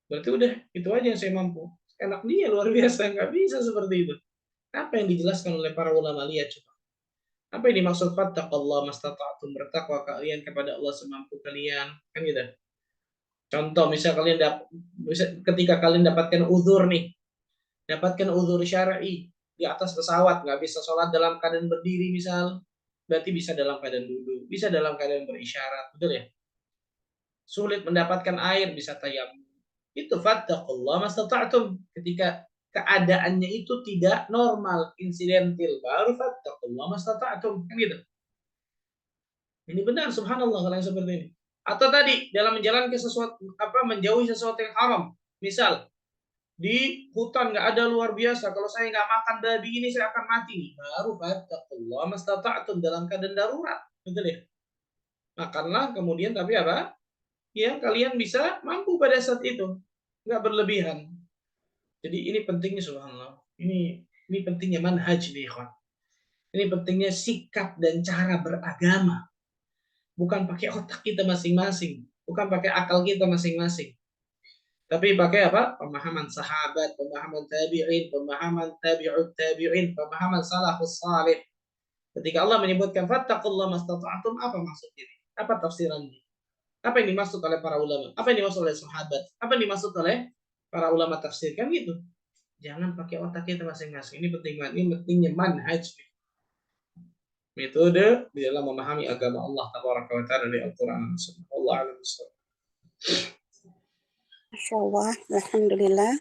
Berarti udah, itu aja yang saya mampu. Enak dia, luar biasa. Nggak bisa seperti itu. Apa yang dijelaskan oleh para ulama? Lihat coba. Apa yang dimaksud fattaqallah mastata'tum, bertakwa kalian kepada Allah semampu kalian. Kan gitu. Contoh, misal ketika kalian dapatkan uzur nih, dapatkan uzur syar'i di atas pesawat, nggak bisa sholat dalam keadaan berdiri misal, berarti bisa dalam keadaan duduk, bisa dalam keadaan berisyarat, betul ya? Sulit mendapatkan air, bisa tayamum. Itu fattaqullah mastata'tum. Ketika keadaannya itu tidak normal, insidental, baru fattaqullah mastata'tum. Kan gitu. Ini benar, subhanallah, kalau yang seperti ini. Atau tadi dalam menjalankan sesuatu, menjauhi sesuatu yang haram. Misal di hutan nggak ada, luar biasa, kalau saya nggak makan babi ini saya akan mati. Baru fattaqullah mastata'tum, dalam keadaan darurat, betul ya? Makanlah, kemudian tapi apa? Ya kalian bisa mampu pada saat itu, nggak berlebihan. Jadi ini pentingnya, subhanallah. Ini pentingnya manhaj nih, ikhwan. Ini pentingnya sikap dan cara beragama. Bukan pakai otak kita masing-masing, bukan pakai akal kita masing-masing. Tapi pakai apa? Pemahaman sahabat, pemahaman tabi'in, pemahaman tabi'ut tabi'in, pemahaman salafus salih. Ketika Allah menyebutkan fattaqullah mastata'tum, apa maksudnya? Apa tafsirannya? Apa yang dimaksud oleh para ulama? Apa yang dimaksud oleh sahabat? Apa yang dimaksud oleh para ulama tafsir? Kan gitu. Jangan pakai otak kita masing-masing. Ini penting banget. Ini pentingnya manhaj, metode di dalam memahami agama Allah Tabaraka wa Ta'ala dari Al-Quran. Allah alam. Masya Allah, Alhamdulillah.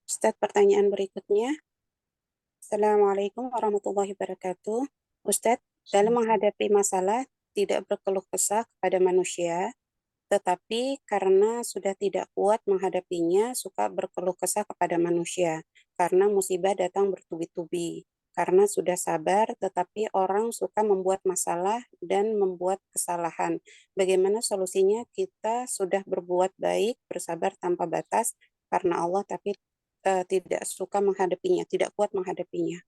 Ustadz, pertanyaan berikutnya. Assalamualaikum warahmatullahi wabarakatuh. Ustadz, dalam menghadapi masalah tidak berkeluh kesah kepada manusia, tetapi karena sudah tidak kuat menghadapinya, suka berkeluh kesah kepada manusia, karena musibah datang bertubi-tubi. Karena sudah sabar, tetapi orang suka membuat masalah dan membuat kesalahan. Bagaimana solusinya? Kita sudah berbuat baik, bersabar tanpa batas, karena Allah, tapi tidak suka menghadapinya, tidak kuat menghadapinya.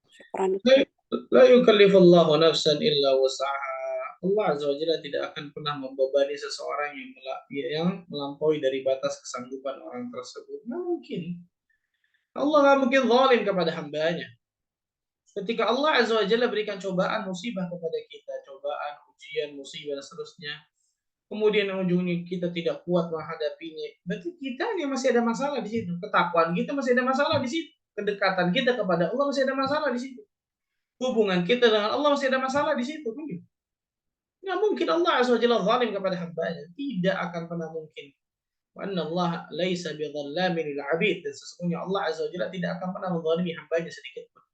Syukran. La yukallifullahu nafsan illa wus'aha. Allah Azza wa Jalla tidak akan pernah membebani seseorang yang melampaui dari batas kesanggupan orang tersebut. Nggak mungkin. Allah nggak mungkin zalim kepada hambanya. Ketika Allah Azza wa Jalla berikan cobaan, musibah kepada kita, cobaan, ujian, musibah, dan seterusnya, kemudian ujungnya kita tidak kuat menghadapinya, berarti kita yang masih ada masalah di situ. Ketakwaan kita masih ada masalah di situ. Kedekatan kita kepada Allah masih ada masalah di situ. Hubungan kita dengan Allah masih ada masalah di situ. Nggak mungkin Allah Azza wa Jalla zalim kepada hambanya. Tidak akan pernah mungkin. Wa anna Allah laisa bidhallamin lil 'abid. Dan sesungguhnya Allah Azza wa Jalla tidak akan pernah menzalimi hambanya sedikit pun.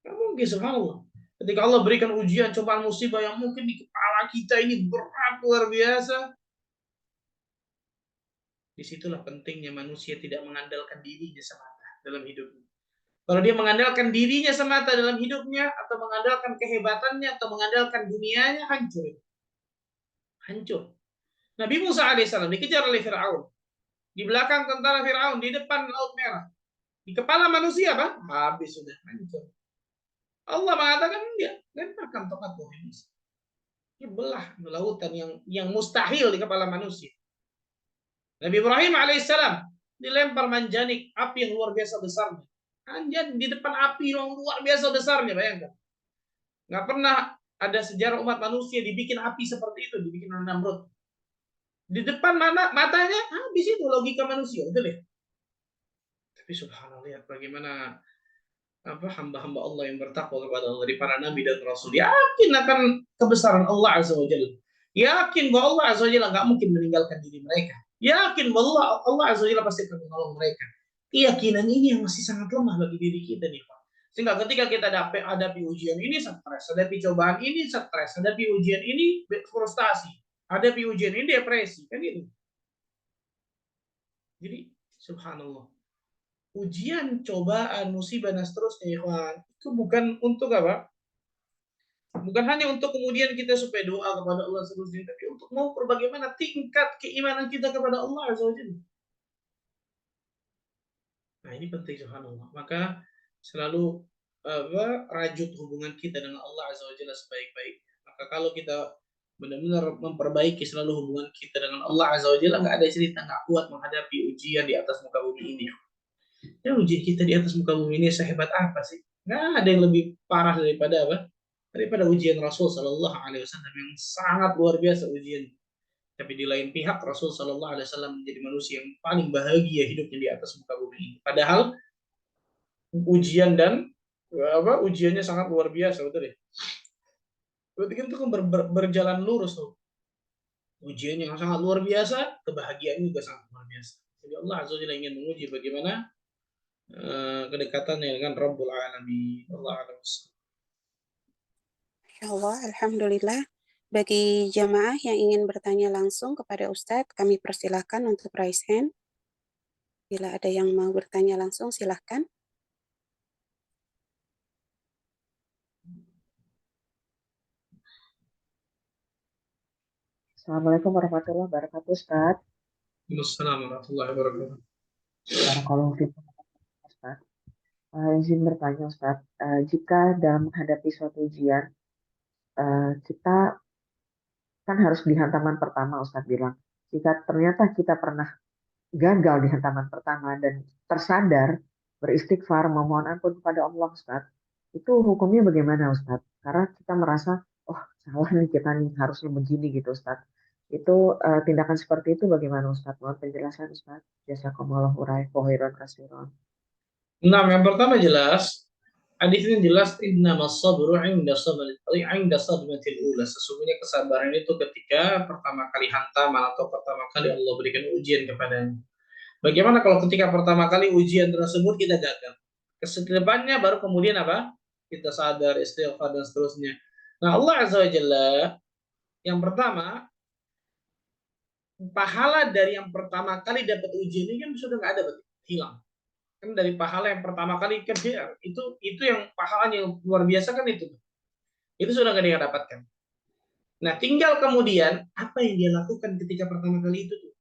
Nggak mungkin, subhanallah. Ketika Allah berikan ujian, cobaan, musibah yang mungkin di kepala kita ini berat luar biasa, disitulah pentingnya manusia tidak mengandalkan dirinya semata dalam hidupnya. Kalau dia mengandalkan dirinya semata dalam hidupnya, atau mengandalkan kehebatannya, atau mengandalkan dunianya, hancur. Hancur. Nabi Musa alaihissalam dikejar oleh Fir'aun. Di belakang tentara Fir'aun, di depan Laut Merah. Di kepala manusia, Pak, habis sudah, hancur. Allah mengatakan, enggak, lemparkan tongkat Musa. Ini belah lautan yang mustahil di kepala manusia. Nabi Ibrahim alaihissalam dilempar manjanik, api yang luar biasa besarnya. Anjan di depan api yang luar biasa besarnya, bayangkan. Nggak pernah ada sejarah umat manusia dibikin api seperti itu, dibikin oleh Namrud. Di depan matanya, habis itu logika manusia, betul ya? Tapi subhanallah, bagaimana hamba-hamba Allah yang bertakwa kepada Allah dari para nabi dan rasul, yakin akan kebesaran Allah Azza wa Jalla. Yakin bahwa Allah Azza wa Jalla nggak mungkin meninggalkan diri mereka. Yakin bahwa Allah Azza wa Jalla pasti akan menolong mereka. Keyakinan ini yang masih sangat lemah bagi diri kita nih Pak. Sehingga ketika kita hadapi ujian ini stres, hadapi cobaan ini stres, hadapi ujian ini frustasi, hadapi ujian ini depresi, kan itu. Jadi subhanallah, ujian, cobaan, musibah dan seterusnya ikhwan, itu bukan untuk apa? Bukan hanya untuk kemudian kita supaya doa kepada Allah seterusnya, tapi untuk mengukur bagaimana tingkat keimanan kita kepada Allah Azza wa Jalla. Nah, ini penting subhanallah. Maka selalu rajut hubungan kita dengan Allah Azza wa Jalla sebaik-baiknya. Maka kalau kita benar-benar memperbaiki selalu hubungan kita dengan Allah Azza wa Jalla, nggak ada cerita nggak kuat menghadapi ujian di atas muka bumi ini. Ya ujian kita di atas muka bumi ini sehebat apa sih? Nggak ada yang lebih parah daripada apa? Daripada ujian Rasul Sallallahu Alaihi Wasallam yang sangat luar biasa ujian. Tapi di lain pihak Rasul Sallallahu Alaihi Wasallam menjadi manusia yang paling bahagia hidupnya di atas muka bumi ini. Padahal ujian dan ujiannya sangat luar biasa, betul ya? Berarti kan itu kan berjalan lurus tuh. Ujian yang sangat luar biasa, kebahagiaan juga sangat luar biasa. Jadi Allah Azza wa Jalla ingin menguji bagaimana kedekatannya dengan Rabbul Alamin. Allah A'lam. Ya Allah, Alhamdulillah. Bagi jamaah yang ingin bertanya langsung kepada Ustadz, kami persilahkan untuk raise hand. Bila ada yang mau bertanya langsung, silahkan. Assalamualaikum warahmatullahi wabarakatuh, Ustaz. Assalamualaikum warahmatullahi wabarakatuh. Barakallahu fiikum, Ustaz. Izin bertanya, Ustaz. Jika dalam menghadapi suatu ujian, kita kan harus di hantaman pertama, Ustaz bilang. Jika ternyata kita pernah gagal di hantaman pertama dan tersadar, beristighfar, memohon ampun kepada Allah, Ustaz. Itu hukumnya bagaimana, Ustaz? Karena kita merasa, oh salah nih kita nih, harusnya begini gitu, Ustaz. Itu tindakan seperti itu bagaimana, Ustaz? Mohon penjelasan, Ustaz. Jazakumullahu khairan kasiran. Nah, yang pertama jelas, hadis ini jelas innamas sabru 'inda sadmatil ula. Sesungguhnya kesabaran itu ketika pertama kali hantaman atau pertama kali Allah berikan ujian kepadanya. Bagaimana kalau ketika pertama kali ujian tersebut kita gagal? Kedepannya baru kemudian apa? Kita sadar, istighfar dan seterusnya. Nah, Allah Azza wa Jalla yang pertama, pahala dari yang pertama kali dapat ujian ini kan sudah nggak ada, berarti hilang. Kan dari pahala yang pertama kali kan dia itu yang pahalanya yang luar biasa kan itu sudah nggak dia dapatkan. Nah, tinggal kemudian apa yang dia lakukan ketika pertama kali itu tuh.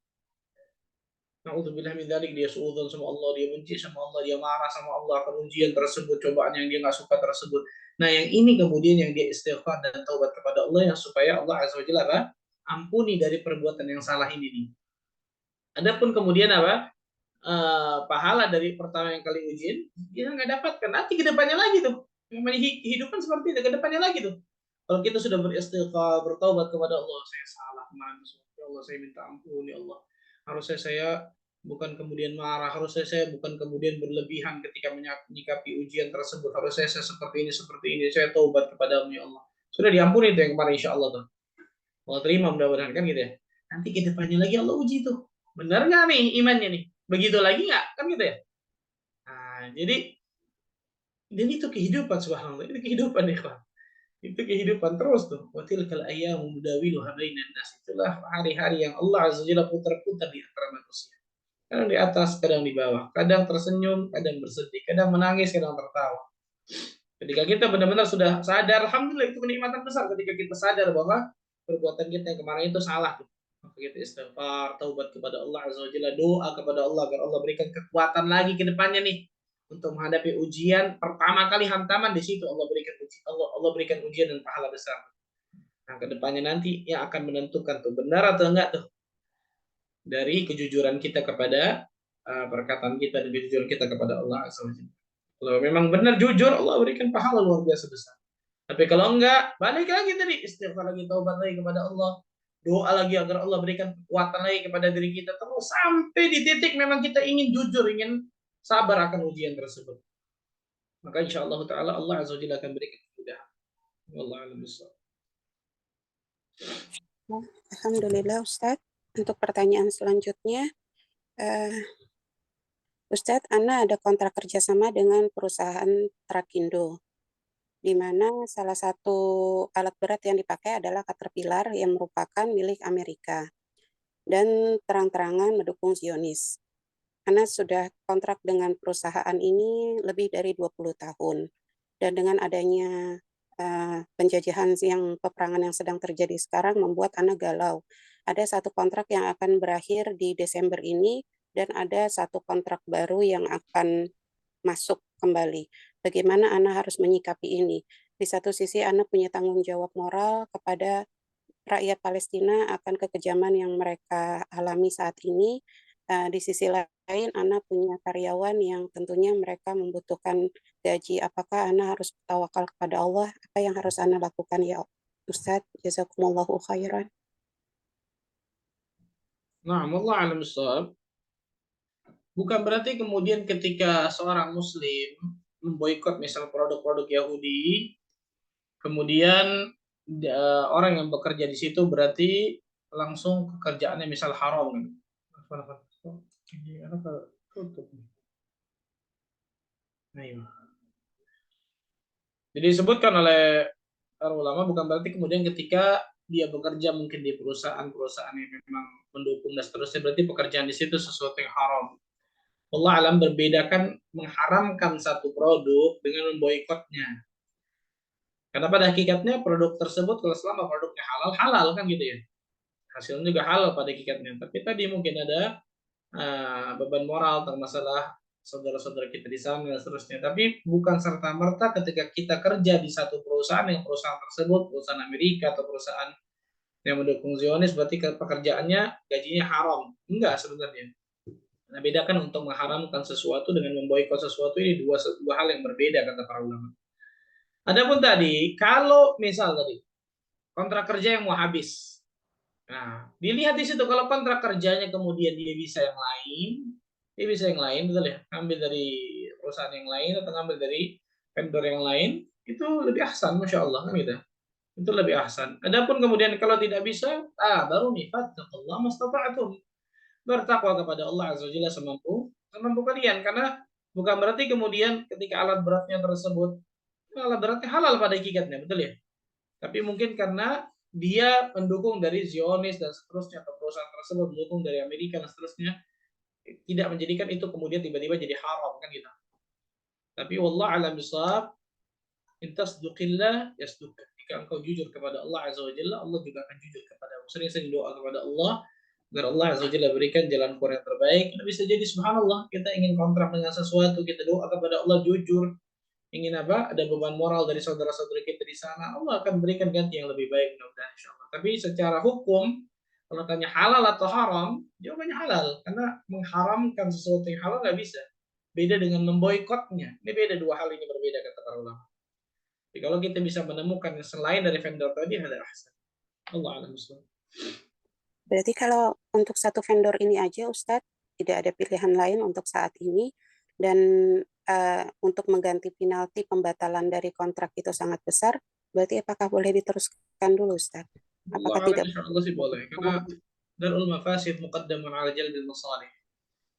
Na'udzubillah min dzalik, dia suudzon sama Allah, dia benci sama Allah, dia marah sama Allah akan ujian tersebut, cobaan yang dia nggak suka tersebut. Nah, yang ini kemudian yang dia istighfar dan taubat kepada Allah yang supaya Allah Azza wa Jalla ampuni dari perbuatan yang salah ini nih. Adapun kemudian apa? Pahala dari pertama yang kali ujian dia nggak dapatkan, nanti kedepannya lagi tuh namanya kehidupan seperti itu, kedepannya lagi tuh kalau kita sudah beristighfar, bertaubat kepada Allah, saya salah kemarin, ya Allah saya minta ampun ya Allah, harusnya saya bukan kemudian marah, harusnya saya bukan kemudian berlebihan ketika menyikapi ujian tersebut, harusnya saya seperti ini, saya taubat kepadamu ya Allah, sudah diampuni itu yang kemarin insya Allah tuh Allah terima mudah-mudahan kan gitu ya. Nanti kedepannya lagi Allah uji tuh, benar nggak nih imannya nih, begitu lagi nggak kan gitu ya. Nah, jadi dan itu kehidupan subhanallah, itu kehidupan ya Pak. Itu kehidupan terus tuh. Wa tilkal ayyamu mudawiluha bainan nas. Itulah hari-hari yang Allah Azza Jalla putar-putar di antara manusia. Kadang di atas, kadang di bawah. Kadang tersenyum, kadang bersedih. Kadang menangis, kadang tertawa. Ketika kita benar-benar sudah sadar, alhamdulillah itu kenikmatan besar ketika kita sadar bahwa perbuatan kita yang kemarin itu salah. Maka kita istighfar, taubat kepada Allah Azza wa Jalla, doa kepada Allah agar Allah berikan kekuatan lagi ke depannya nih untuk menghadapi ujian pertama kali hantaman, di situ Allah berikan Allah berikan ujian dan pahala besar. Nah, ke depannya nanti yang akan menentukan tuh benar atau enggak tuh dari kejujuran kita kepada perkataan kita dan kejujuran kita kepada Allah Azza wa Jalla. Kalau memang benar jujur, Allah berikan pahala luar biasa besar. Tapi kalau enggak, balik lagi tadi, istighfar lagi, taubat lagi kepada Allah, doa lagi agar Allah berikan kekuatan lagi kepada diri kita terus sampai di titik memang kita ingin jujur, ingin sabar akan ujian tersebut. maka insya Allah Ta'ala Allah Azza wa Jalla akan berikan kemudahan. Wallahu a'lam bishawab. Alhamdulillah Ustadz. Untuk pertanyaan selanjutnya, Ustadz, Ana ada kontrak kerjasama dengan perusahaan Trakindo, di mana salah satu alat berat yang dipakai adalah Caterpillar yang merupakan milik Amerika dan terang-terangan mendukung Zionis. Ana sudah kontrak dengan perusahaan ini lebih dari 20 tahun. Dan dengan adanya penjajahan yang peperangan yang sedang terjadi sekarang membuat Ana galau. Ada satu kontrak yang akan berakhir di Desember ini dan ada satu kontrak baru yang akan masuk kembali. Bagaimana Ana harus menyikapi ini? Di satu sisi Ana punya tanggung jawab moral kepada rakyat Palestina akan kekejaman yang mereka alami saat ini. Di sisi lain, Ana punya karyawan yang tentunya mereka membutuhkan gaji. Apakah Ana harus tawakal kepada Allah? Apa yang harus Ana lakukan ya Ustadz? Jazakumullahu khairan. Nah, Allah a'lam bishawab. Bukan berarti kemudian ketika seorang Muslim memboikot misal produk-produk Yahudi, kemudian orang yang bekerja di situ berarti langsung pekerjaannya misal haram. Jadi disebutkan oleh para ulama bukan berarti kemudian ketika dia bekerja mungkin di perusahaan-perusahaan yang memang mendukung dan seterusnya berarti pekerjaan di situ sesuatu yang haram. Allah alam berbedakan mengharamkan satu produk dengan memboikotnya. Karena pada hakikatnya produk tersebut kalau selama produknya halal, halal kan gitu ya. Hasilnya juga halal pada hakikatnya. Tapi tadi mungkin ada beban moral tentang masalah saudara-saudara kita di sana dan seterusnya. Tapi bukan serta-merta ketika kita kerja di satu perusahaan yang perusahaan tersebut, perusahaan Amerika atau perusahaan yang mendukung Zionis berarti pekerjaannya gajinya haram. Enggak sebenarnya. Nah, bedakan untuk mengharamkan sesuatu dengan memboikot sesuatu ini dua hal yang berbeda kata para ulama. Adapun tadi, kalau misal tadi kontrak kerja yang mau habis, nah dilihat di situ kalau kontrak kerjanya kemudian dia bisa yang lain, betul ya, ambil dari perusahaan yang lain atau ambil dari vendor yang lain, itu lebih ahsan, masya Allah kan gitu. Itu lebih ahsan. Adapun kemudian kalau tidak bisa, baru nih fattaqullaha mastata'tum. Bertakwa kepada Allah Azza wa Jalla semampu kalian karena bukan berarti kemudian ketika alat beratnya tersebut alat beratnya halal pada hakikatnya, betul ya? Tapi mungkin karena dia mendukung dari Zionis dan seterusnya atau perusahaan tersebut mendukung dari Amerika dan seterusnya tidak menjadikan itu kemudian tiba-tiba jadi haram kan gitu. Tapi wallah alam bisawab, in tasduqillah yasduq. Jika engkau jujur kepada Allah Azza wa Jalla, Allah juga akan jujur kepadamu. Sering-sering doa kepada Allah agar Allah Azza wa Jalla berikan jalan keluar yang terbaik. Bisa jadi subhanallah kita ingin kontrak dengan sesuatu, kita doa kepada Allah jujur, ingin apa? Ada beban moral dari saudara-saudara kita di sana, Allah akan berikan ganti yang lebih baik mudah-mudahan insyaallah. Tapi secara hukum kalau tanya halal atau haram, jawabannya halal karena mengharamkan sesuatu yang halal nggak bisa. Beda dengan memboikotnya. Ini beda, dua hal ini berbeda kata para ulama. Jadi kalau kita bisa menemukan yang selain dari vendor tadi ada ahsan. Allah a'lam bishawab. Berarti kalau untuk satu vendor ini aja Ustadz, tidak ada pilihan lain untuk saat ini, dan untuk mengganti penalti pembatalan dari kontrak itu sangat besar, berarti apakah boleh diteruskan dulu Ustadz? Apakah Allah tidak? insyaallah sih boleh karena darul mafasid muqaddamun 'ala jalbil masalih.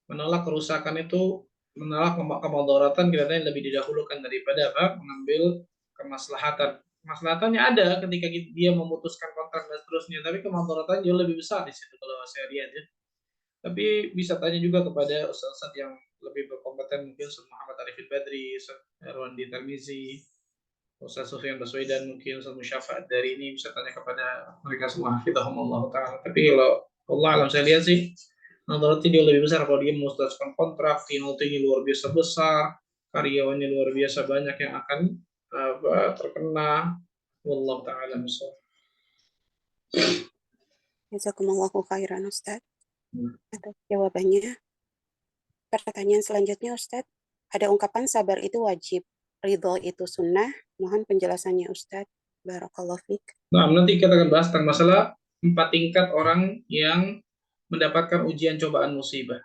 Menolak kerusakan itu, menolak kemudaratan kiranya lebih didahulukan daripada apa? Mengambil kemaslahatan. Kemaslahatannya ada ketika dia memutuskan kontrak dan seterusnya, tapi kemudaratan jauh lebih besar di situ kalau saya lihat ya. Tapi bisa tanya juga kepada ustaz-ustaz yang lebih berkompeten, mungkin Ustaz Muhammad Arifin Badri, Ustaz Erwandi Tarmizi, Ustaz Sufyan Baswedan, mungkin Ustaz Musyafa dari ini bisa tanya kepada mereka semua. Hafizahumullah ta'ala. Tapi kalau Allah alam saya lihat sih, nanti dia lebih besar kalau dia memutuskan kontrak, penaltinya luar biasa besar, karyawannya luar biasa banyak yang akan terkena. Wallahu ta'ala misal. Jazakumullahu khairan Ustadz atas jawabannya. Pertanyaan selanjutnya Ustadz, ada ungkapan sabar itu wajib, ridho itu sunnah. Mohon penjelasannya Ustadz. Barakallahu fiik. Nah, nanti kita akan bahas tentang masalah 4 tingkat orang yang mendapatkan ujian cobaan musibah.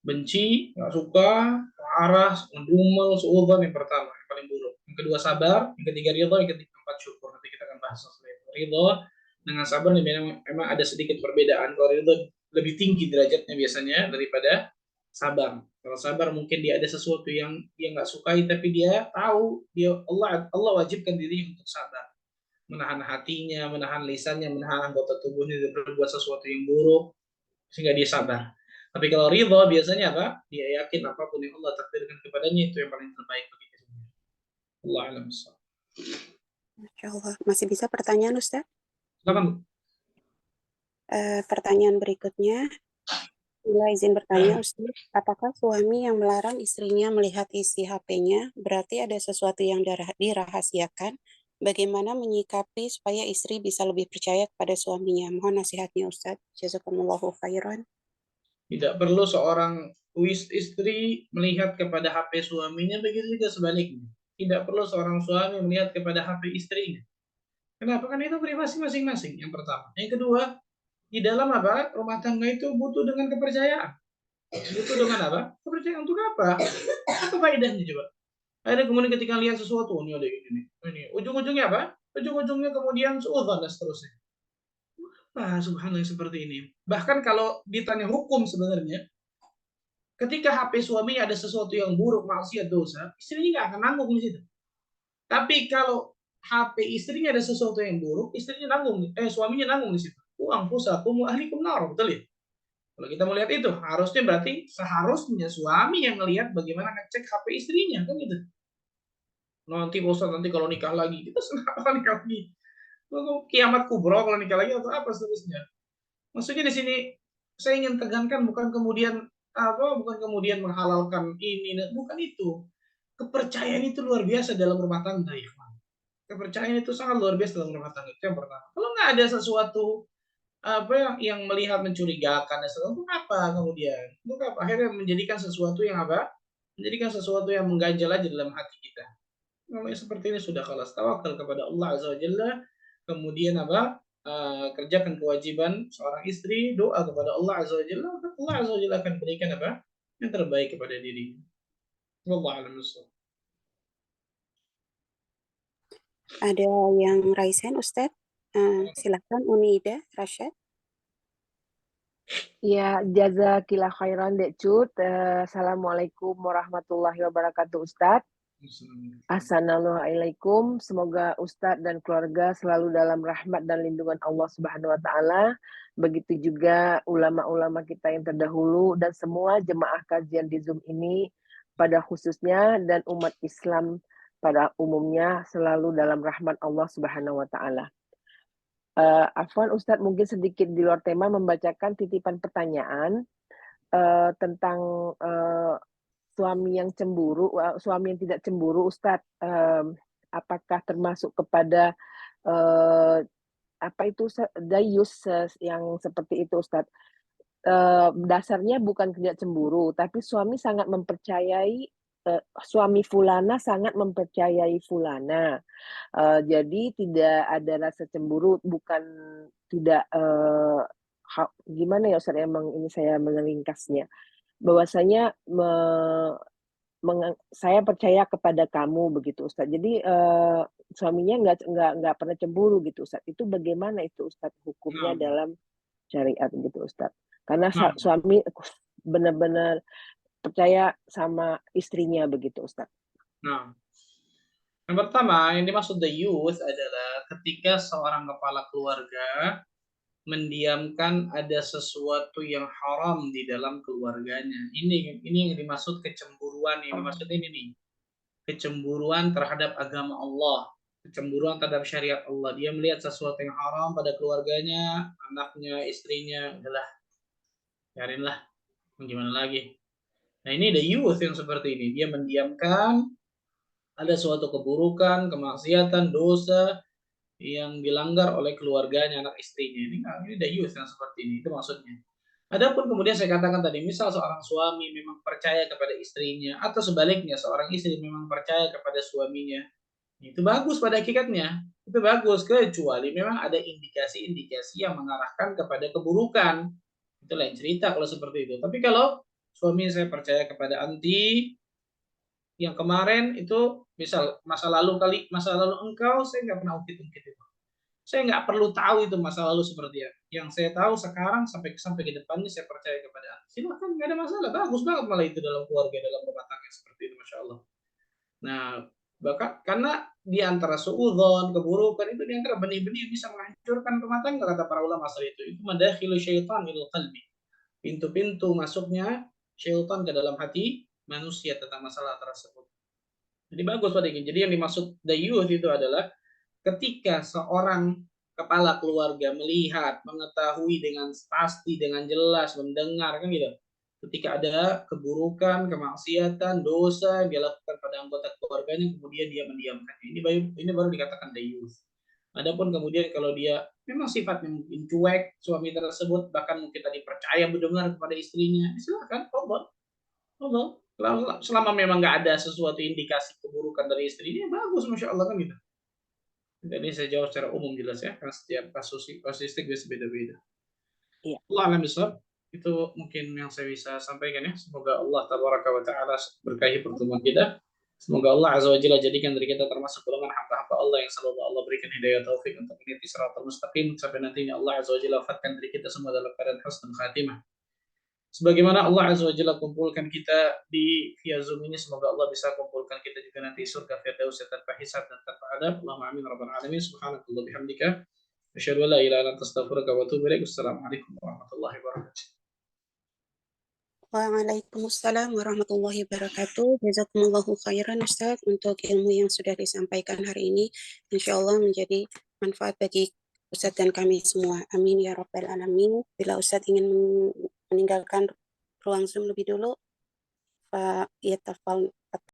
benci, nggak suka, marah, ngedumel, suudzon yang pertama, yang paling buruk. Yang kedua sabar, yang ketiga ridho, yang keempat syukur. Nanti kita akan bahas setelah itu. Ridho dengan sabar memang ada sedikit perbedaan. Kalau ridho lebih tinggi derajatnya biasanya daripada sabar. Kalau sabar mungkin dia ada sesuatu yang dia nggak sukai, tapi dia tahu Allah wajibkan diri untuk sabar, menahan hatinya, menahan lisannya, menahan anggota tubuhnya dari berbuat sesuatu yang buruk, sehingga dia sabar. Tapi kalau ridho biasanya apa? Dia yakin apapun yang Allah takdirkan kepadanya itu yang paling terbaik bagi dirinya. Allah alam. Masya Allah. Masih bisa pertanyaan, Ustaz? Silakan. Pertanyaan berikutnya, bila izin bertanya, Ustaz, apakah suami yang melarang istrinya melihat isi HP-nya berarti ada sesuatu yang dirahasiakan? Bagaimana menyikapi supaya istri bisa lebih percaya kepada suaminya? Mohon nasihatnya, Ustaz. Jazakumullahu khairan. Tidak perlu seorang istri melihat kepada HP suaminya, begitu juga sebaliknya. Tidak perlu seorang suami melihat kepada HP istrinya. Kenapa? Kan itu privasi masing-masing. Yang pertama. Yang kedua, di dalam apa? Rumah tangga itu butuh dengan kepercayaan. Butuh dengan apa? Kepercayaan untuk apa? Apa faedahnya coba? Akhirnya kemudian ketika lihat sesuatu, ini ada ini. Ujung-ujungnya apa? Ujung-ujungnya kemudian suudzon dan seterusnya. Subhanallah seperti ini. Bahkan kalau ditanya hukum sebenarnya, ketika HP suaminya ada sesuatu yang buruk, maksiat, dosa, istrinya nggak akan nanggung di situ. Tapi kalau HP istrinya ada sesuatu yang buruk, istrinya nanggung, suaminya nanggung di situ. Uang pusakum ahlikum nar, betul ya? Kalau kita melihat itu, harusnya berarti seharusnya suami yang melihat bagaimana ngecek HP istrinya, kan gitu. Nanti Ustaz, nanti kalau nikah lagi, kita kenapa nikah lagi? Kiamat kubro kalau nikah lagi atau apa seterusnya? Maksudnya di sini saya ingin tegankan bukan kemudian menghalalkan ini, bukan itu. Kepercayaan itu luar biasa dalam rumah tangga, ya. Kepercayaan itu sangat luar biasa dalam rumah tangga, itu yang pertama. Kalau nggak ada sesuatu yang melihat mencurigakan dan sesuatu, apa kemudian? Untuk apa? Akhirnya menjadikan sesuatu yang apa? Menjadikan sesuatu yang mengganjal aja dalam hati kita. Kalau yang seperti ini sudah kalas, tawakal kepada Allah Azza wa Jalla, kemudian apa? Kerjakan kewajiban seorang istri, doa kepada Allah Azza wa Jalla, Allah Azza wa Jalla akan berikan apa? Yang terbaik kepada diri. Wallahu a'lam bishawab. Ada yang raise hand, Ustaz? Silakan Unida Rashad. Ya, jazakillah khairan Dek Cut. Assalamualaikum warahmatullahi wabarakatuh Ustadz. Assalamualaikum. Semoga Ustadz dan keluarga selalu dalam rahmat dan lindungan Allah Subhanahu wa taala. Begitu juga ulama-ulama kita yang terdahulu dan semua jemaah kajian di Zoom ini pada khususnya dan umat Islam pada umumnya selalu dalam rahmat Allah Subhanahu wa taala. Afwan Ustadz mungkin sedikit di luar tema membacakan titipan pertanyaan tentang suami yang cemburu, suami yang tidak cemburu Ustadz, apakah termasuk kepada apa itu dayus yang seperti itu Ustadz? Dasarnya bukan tidak cemburu, tapi suami sangat mempercayai suami fulana sangat mempercayai fulana. Jadi tidak ada rasa cemburu, bukan tidak gimana ya Ustaz, emang ini saya meringkasnya. Bahwasanya saya percaya kepada kamu begitu Ustaz. Jadi suaminya nggak pernah cemburu gitu Ustaz. Itu bagaimana itu Ustaz hukumnya dalam syariat gitu Ustaz? Karena suami benar-benar percaya sama istrinya begitu Ustaz. Nah, yang pertama yang dimaksud the youth adalah ketika seorang kepala keluarga mendiamkan ada sesuatu yang haram di dalam keluarganya. Ini yang dimaksud kecemburuan, yang dimaksud ini nih. Kecemburuan terhadap agama Allah, kecemburuan terhadap syariat Allah. Dia melihat sesuatu yang haram pada keluarganya, anaknya, istrinya, udahlah, biarinlah, gimana lagi. Nah, ini the youth yang seperti ini. Dia mendiamkan ada suatu keburukan, kemaksiatan, dosa yang dilanggar oleh keluarganya, anak istrinya. Ini the youth yang seperti ini. Itu maksudnya. Adapun kemudian saya katakan tadi, misal seorang suami memang percaya kepada istrinya, atau sebaliknya seorang istri memang percaya kepada suaminya, itu bagus pada hakikatnya. Itu bagus, kecuali memang ada indikasi-indikasi yang mengarahkan kepada keburukan. Itu lain cerita kalau seperti itu. Tapi kalau suami saya percaya kepada anti, yang kemarin itu misal masa lalu engkau saya nggak pernah ungkit-ungkit itu. Saya nggak perlu tahu itu masa lalu seperti apa. Yang saya tahu sekarang sampai ke depannya saya percaya kepada anti. Silakan, nggak ada masalah. Bagus banget malah itu dalam keluarga, dalam rumah tangga seperti itu, masya Allah. Nah, bahkan karena di antara suudzon, keburukan itu di antara benih-benih yang bisa menghancurkan rumah tangga, kata para ulama asal itu. Itu madakhilu syaitan ilal qalbi. Pintu-pintu masuknya syaitan ke dalam hati manusia tentang masalah tersebut. Jadi bagus Pak Diki. Jadi yang dimaksud dayuth itu adalah ketika seorang kepala keluarga melihat, mengetahui dengan pasti, dengan jelas, mendengar kan gitu. Ketika ada keburukan, kemaksiatan, dosa yang dia lakukan pada anggota keluarganya, kemudian dia mendiamkan. Ini baru dikatakan dayuth. Adapun kemudian kalau dia memang sifatnya mungkin cuek, suami tersebut bahkan mungkin tadi percaya mendengar kepada istrinya, silakan, selama memang nggak ada sesuatu indikasi keburukan dari istrinya, bagus, masya Allah kan gitu. Ini saya jawab secara umum jelas ya, karena setiap kasusistik bisa beda-beda. Iya. Allah alam bisawab. Itu mungkin yang saya bisa sampaikan ya. Semoga Allah tabaraka wa ta'ala berkahi pertemuan kita. Semoga Allah azza wa jalla jadikan dari kita termasuk golongan hamba-hamba Allah yang selalu Allah berikan hidayah taufik untuk meniti siratal mustaqim sampai nantinya Allah azza wa jalla wafatkan dari kita semua dalam keadaan husnul khatimah. Sebagaimana Allah azza wa jalla kumpulkan kita di via Zoom ini, semoga Allah bisa kumpulkan kita juga nanti surga firdaus tanpa hisab dan tanpa adab. Allahumma amin rabbal alamin. Subhanakallah bihamdika asyhadu an la ilaha illa anta astaghfiruka wa atubu ilaik. Wassalamualaikum warahmatullahi wabarakatuh. Waalaikumsalam warahmatullahi wabarakatuh. Jazakumullahu khairan Ustaz untuk ilmu yang sudah disampaikan hari ini. Insya Allah menjadi manfaat bagi Ustaz dan kami semua. Amin ya rabbal alamin. Bila Ustaz ingin meninggalkan ruang Zoom lebih dulu, Pak Yatafal